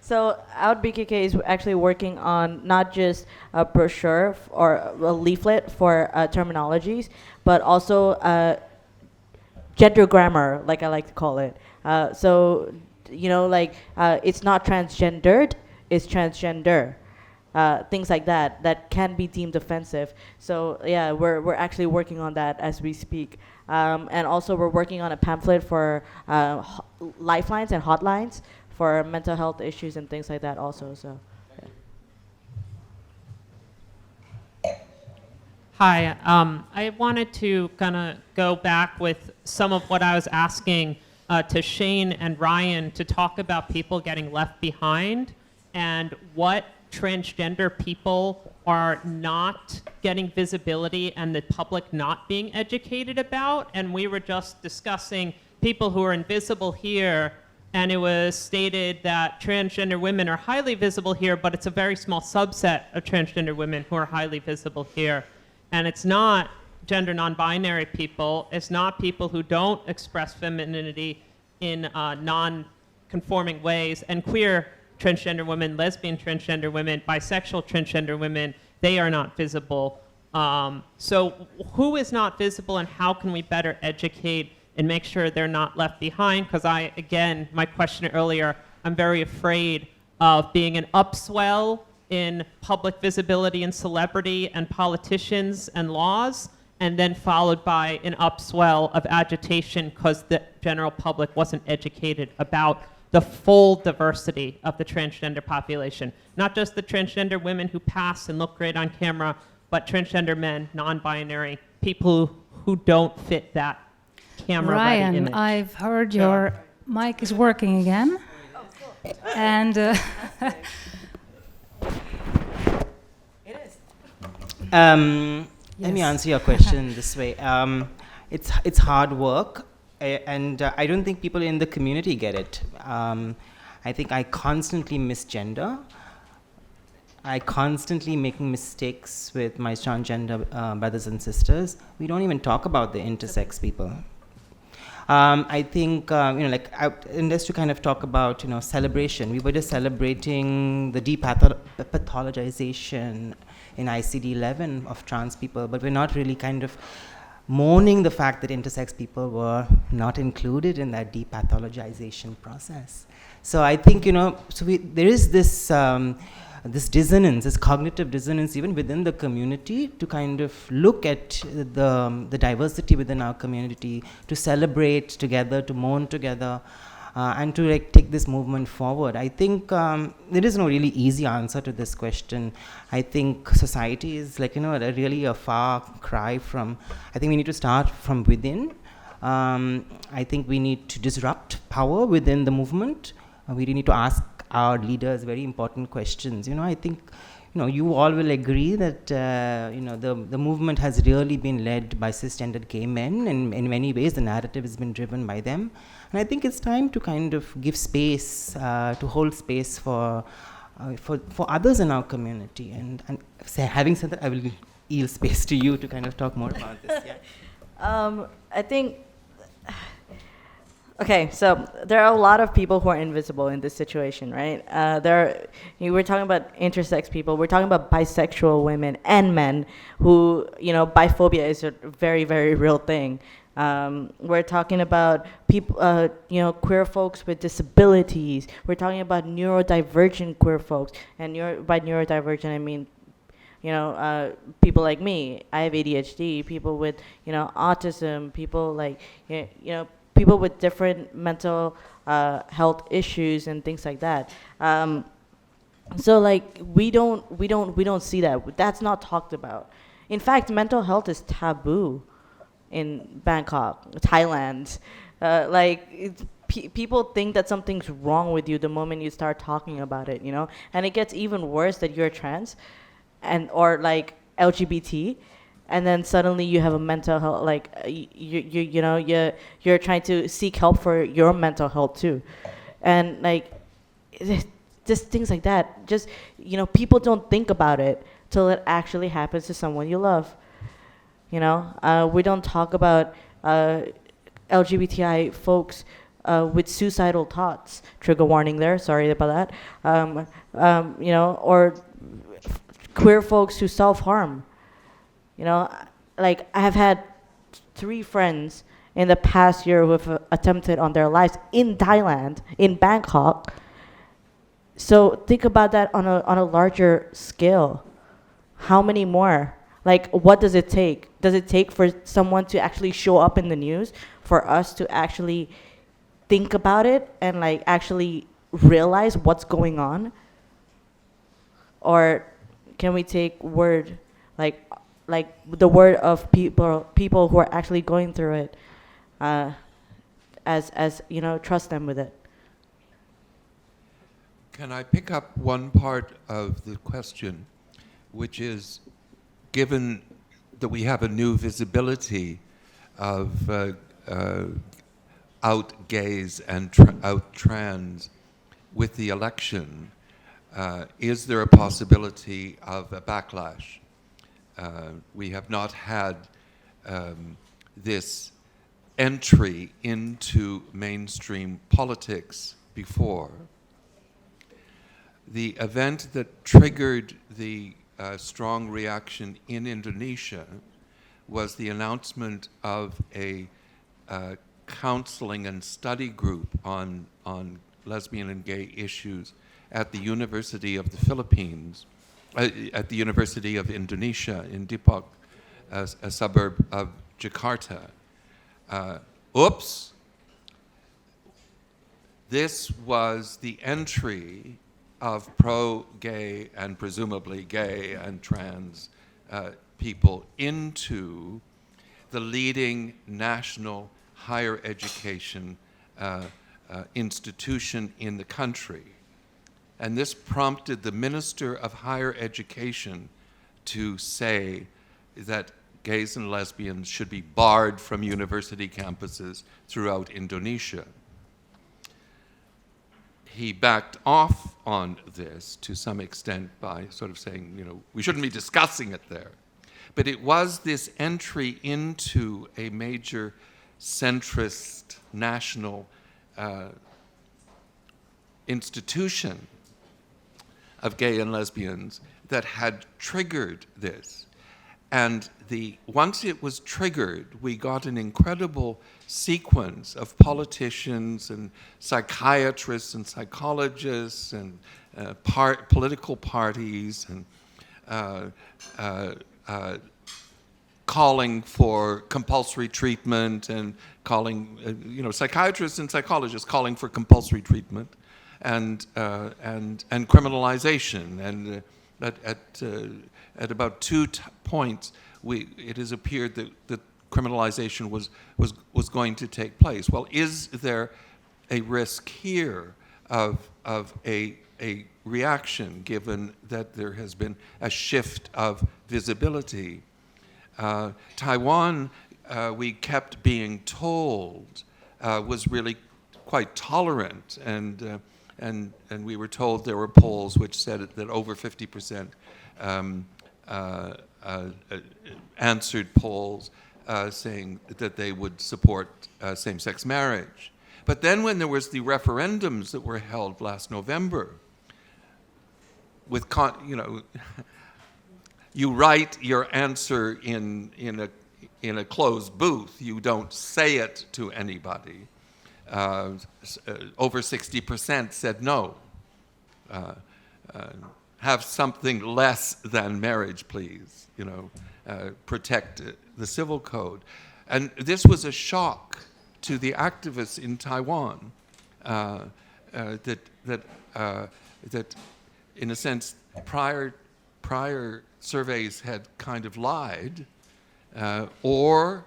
So Out BKK is actually working on not just a brochure or a leaflet for terminologies, but also gender grammar, like I like to call it. So, it's not transgendered, it's transgender. Things like that can be deemed offensive. So yeah, we're actually working on that as we speak. And also we're working on a pamphlet for lifelines and hotlines for mental health issues and things like that also. So. Yeah. Hi, I wanted to kind of go back with some of what I was asking to Shane and Ryan to talk about people getting left behind and what transgender people are not getting visibility and the public not being educated about. And we were just discussing people who are invisible here, and it was stated that transgender women are highly visible here, but it's a very small subset of transgender women who are highly visible here. And it's not gender non-binary people, it's not people who don't express femininity in non-conforming ways, and queer transgender women, lesbian transgender women, bisexual transgender women, they are not visible. So who is not visible, and how can we better educate and make sure they're not left behind? Because again, my question earlier, I'm very afraid of being an upswell in public visibility and celebrity and politicians and laws, and then followed by an upswell of agitation because the general public wasn't educated about the full diversity of the transgender population. Not just the transgender women who pass and look great on camera, but transgender men, non-binary, people who don't fit that camera-ready image. Ryan, I've heard your mic is working again. And It is. Let me answer your question this way. It's hard work. And I don't think people in the community get it. I think I constantly misgender. I constantly making mistakes with my transgender brothers and sisters. We don't even talk about the intersex people. I think, and just to kind of talk about, celebration. We were just celebrating the depathologization in ICD-11 of trans people, but we're not really kind of mourning the fact that intersex people were not included in that depathologization process. So I think, there is this this dissonance, this cognitive dissonance even within the community to kind of look at the diversity within our community, to celebrate together, to mourn together, and to take this movement forward. I think there is no really easy answer to this question. I think society is really a far cry from, I think we need to start from within. I think we need to disrupt power within the movement. We need to ask our leaders very important questions. I think, you all will agree that, the movement has really been led by cisgendered gay men, and in many ways the narrative has been driven by them. And I think it's time to kind of give space, to hold space for others in our community. And having said that, I will yield space to you to kind of talk more about this. Yeah. I think, okay, so there are a lot of people who are invisible in this situation, right? We're talking about intersex people, we're talking about bisexual women and men who, biphobia is a very, very real thing. We're talking about people, queer folks with disabilities. We're talking about neurodivergent queer folks, and by neurodivergent I mean, people like me. I have ADHD. People with, autism. People like, people with different mental health issues and things like that. So like we don't see that. That's not talked about. In fact, mental health is taboo in Bangkok, Thailand. People think that something's wrong with you the moment you start talking about it, and it gets even worse that you're trans or like LGBT, and then suddenly you have a mental health, like you're trying to seek help for your mental health too, and like just things like that. Just people don't think about it till it actually happens to someone you love. We don't talk about LGBTI folks with suicidal thoughts. Trigger warning there. Sorry about that. Or queer folks who self-harm. Like I have had 3 friends in the past year who have attempted on their lives in Thailand, in Bangkok. So think about that on a larger scale. How many more? Like, what does it take? Does it take for someone to actually show up in the news, for us to actually think about it and like actually realize what's going on? Or can we take word, like the word of people who are actually going through it, as trust them with it? Can I pick up one part of the question, which is, given that we have a new visibility of out gays and out trans with the election, is there a possibility of a backlash? We have not had this entry into mainstream politics before. The event that triggered the strong reaction in Indonesia was the announcement of a counseling and study group on lesbian and gay issues at the University of the Philippines, at the University of Indonesia in Depok, a suburb of Jakarta. Oops! This was the entry of pro-gay and presumably gay and trans people into the leading national higher education institution in the country. And this prompted the Minister of Higher Education to say that gays and lesbians should be barred from university campuses throughout Indonesia. He backed off on this to some extent by sort of saying, we shouldn't be discussing it there. But it was this entry into a major centrist national institution of gay and lesbians that had triggered this. And once it was triggered, we got an incredible sequence of politicians and psychiatrists and psychologists and political parties and calling for compulsory treatment and calling, psychiatrists and psychologists calling for compulsory treatment and criminalization. And at about 2 points, it has appeared that criminalization was going to take place. Well, is there a risk here of a reaction, given that there has been a shift of visibility. Taiwan, we kept being told, was really quite tolerant, and we were told there were polls which said that over 50% answered polls saying that they would support same-sex marriage. But then when there was the referendums that were held last November, with you write your answer in a closed booth. You don't say it to anybody. Over 60% said no. Have something less than marriage, please. Protect the civil code. And this was a shock to the activists in Taiwan that in a sense, prior surveys had kind of lied, or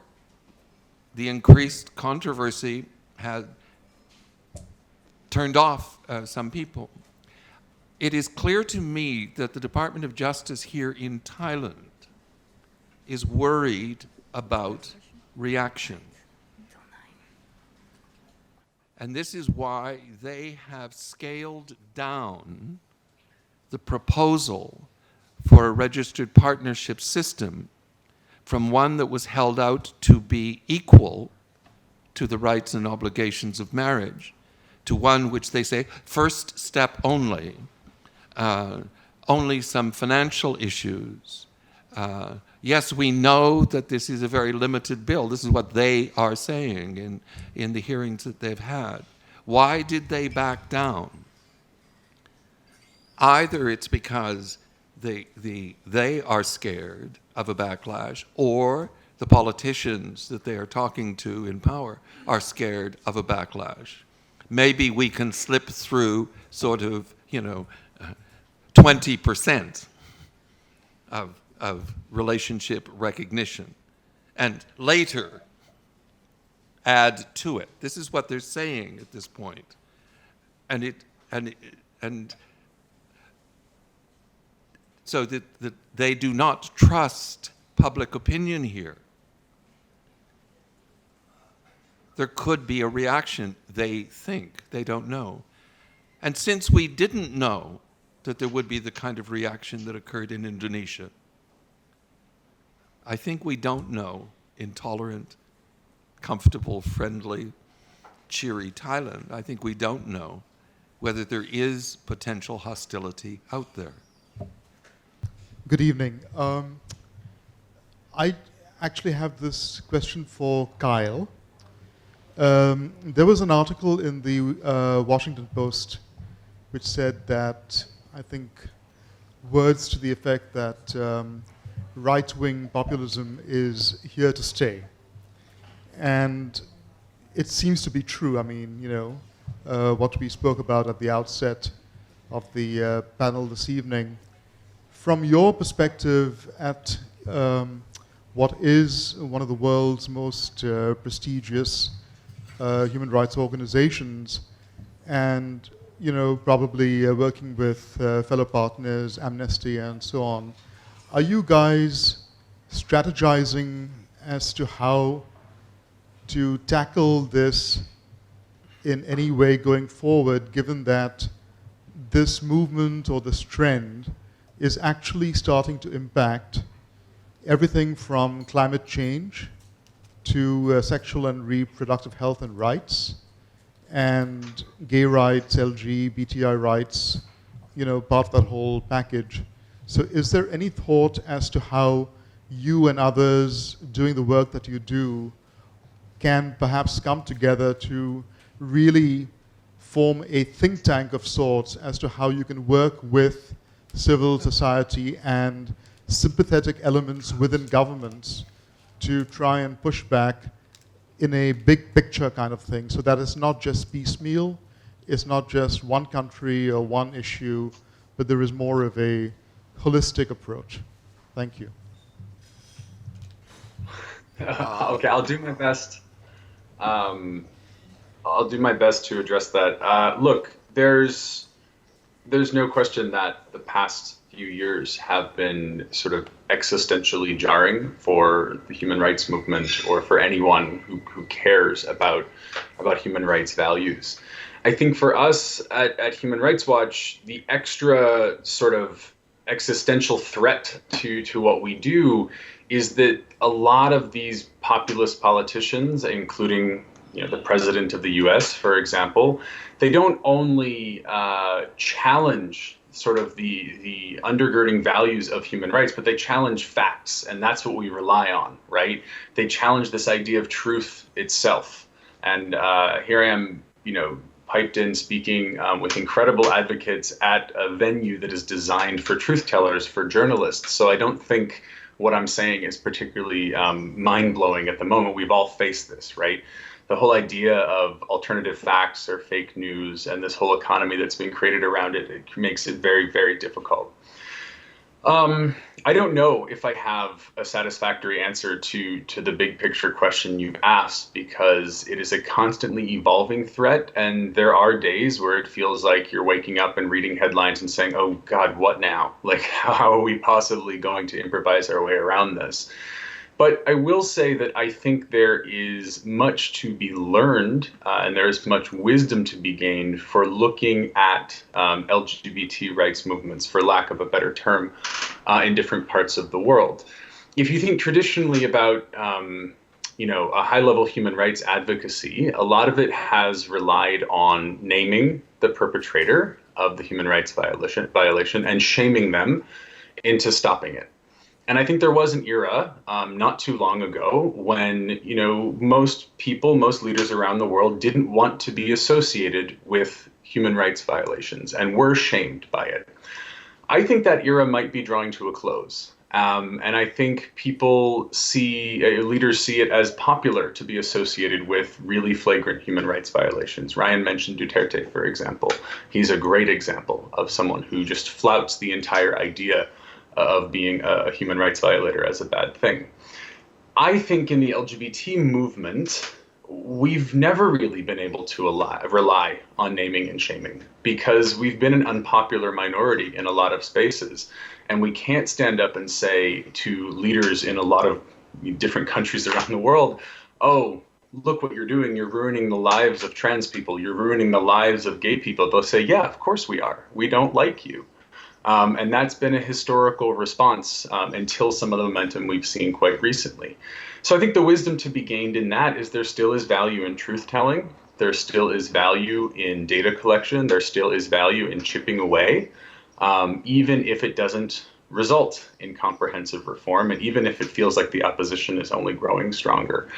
the increased controversy had turned off some people. It is clear to me that the Department of Justice here in Thailand is worried about reaction. And this is why they have scaled down the proposal for a registered partnership system from one that was held out to be equal to the rights and obligations of marriage to one which they say, first step only, only some financial issues. Yes, we know that this is a very limited bill. This is what they are saying in the hearings that they've had. Why did they back down? Either it's because they are scared of a backlash, or the politicians that they are talking to in power are scared of a backlash. Maybe we can slip through sort of, 20% of relationship recognition, and later add to it. This is what they're saying at this point, and so that they do not trust public opinion here. There could be a reaction, they think, they don't know. And since we didn't know that there would be the kind of reaction that occurred in Indonesia, I think we don't know in tolerant, comfortable, friendly, cheery Thailand. I think we don't know whether there is potential hostility out there. Good evening. I actually have this question for Kyle. There was an article in the Washington Post which said that, I think, words to the effect that right-wing populism is here to stay. And it seems to be true. I mean, what we spoke about at the outset of the panel this evening. From your perspective at what is one of the world's most prestigious human rights organizations, and probably working with fellow partners, Amnesty and so on, are you guys strategizing as to how to tackle this in any way going forward, given that this movement or this trend is actually starting to impact everything from climate change to sexual and reproductive health and rights, and gay rights, LGBTI rights, part of that whole package. So is there any thought as to how you and others doing the work that you do can perhaps come together to really form a think tank of sorts as to how you can work with civil society and sympathetic elements within governments to try and push back in a big picture kind of thing, so that it's not just piecemeal, it's not just one country or one issue, but there is more of a holistic approach? Thank you. Okay, I'll do my best. I'll do my best to address that. Look, there's no question that the past few years have been sort of existentially jarring for the human rights movement or for anyone who cares about human rights values. I think for us at Human Rights Watch, the extra sort of existential threat to what we do is that a lot of these populist politicians, including the president of the US, for example, they don't only challenge sort of the undergirding values of human rights, but they challenge facts, and that's what we rely on, right? They challenge this idea of truth itself. And here I am, piped in speaking with incredible advocates at a venue that is designed for truth tellers, for journalists. So I don't think what I'm saying is particularly mind-blowing at the moment. We've all faced this, right? The whole idea of alternative facts or fake news and this whole economy that's been created around it, it makes it very, very difficult. I don't know if I have a satisfactory answer to the big picture question you've asked, because it is a constantly evolving threat, and there are days where it feels like you're waking up and reading headlines and saying, oh God, what now? Like, how are we possibly going to improvise our way around this? But I will say that I think there is much to be learned, and there's much wisdom to be gained for looking at LGBT rights movements, for lack of a better term, in different parts of the world. If you think traditionally about a high-level human rights advocacy, a lot of it has relied on naming the perpetrator of the human rights violation and shaming them into stopping it. And I think there was an era not too long ago when, most people, most leaders around the world didn't want to be associated with human rights violations and were shamed by it. I think that era might be drawing to a close. And I think leaders see it as popular to be associated with really flagrant human rights violations. Ryan mentioned Duterte, for example. He's a great example of someone who just flouts the entire idea of being a human rights violator as a bad thing. I think in the LGBT movement, we've never really been able to rely on naming and shaming, because we've been an unpopular minority in a lot of spaces. And we can't stand up and say to leaders in a lot of different countries around the world, oh, look what you're doing. You're ruining the lives of trans people. You're ruining the lives of gay people. They'll say, yeah, of course we are. We don't like you. And that's been a historical response until some of the momentum we've seen quite recently. So I think the wisdom to be gained in that is there still is value in truth-telling. There still is value in data collection. There still is value in chipping away, even if it doesn't result in comprehensive reform, and even if it feels like the opposition is only growing stronger.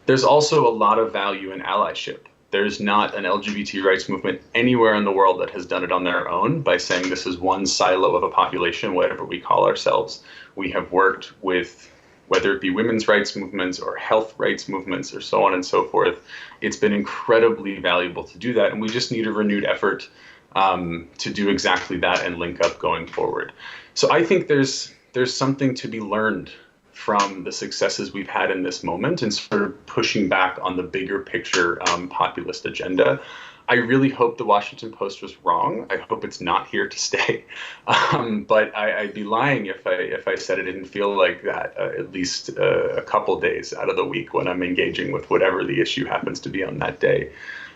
There's also a lot of value in allyship. There's not an LGBT rights movement anywhere in the world that has done it on their own by saying this is one silo of a population, whatever we call ourselves. We have worked with, whether it be women's rights movements or health rights movements or so on and so forth. It's been incredibly valuable to do that, and we just need a renewed effort to do exactly that and link up going forward. So I think there's something to be learned from the successes we've had in this moment and sort of pushing back on the bigger picture populist agenda. I really hope the Washington Post was wrong. I hope it's not here to stay. But I'd be lying if I said it didn't feel like that at least a couple days out of the week when I'm engaging with whatever the issue happens to be on that day.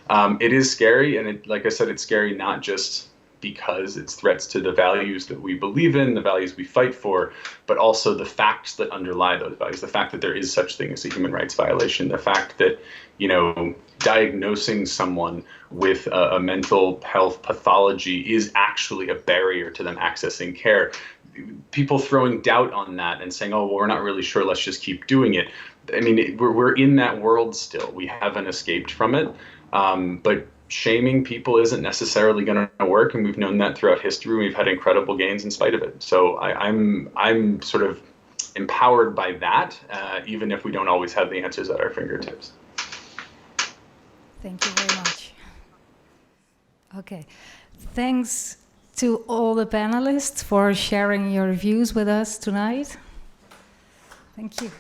It is scary, and like I said, it's scary not just because it's threats to the values that we believe in, the values we fight for, but also the facts that underlie those values, the fact that there is such thing as a human rights violation, the fact that, diagnosing someone with a mental health pathology is actually a barrier to them accessing care. People throwing doubt on that and saying, oh, well, we're not really sure, let's just keep doing it. I mean, we're in that world still. We haven't escaped from it. But shaming people isn't necessarily going to work, and we've known that throughout history. We've had incredible gains in spite of it. So I'm sort of empowered by that, even if we don't always have the answers at our fingertips. Thank you very much. Okay, thanks to all the panelists for sharing your views with us tonight. Thank you.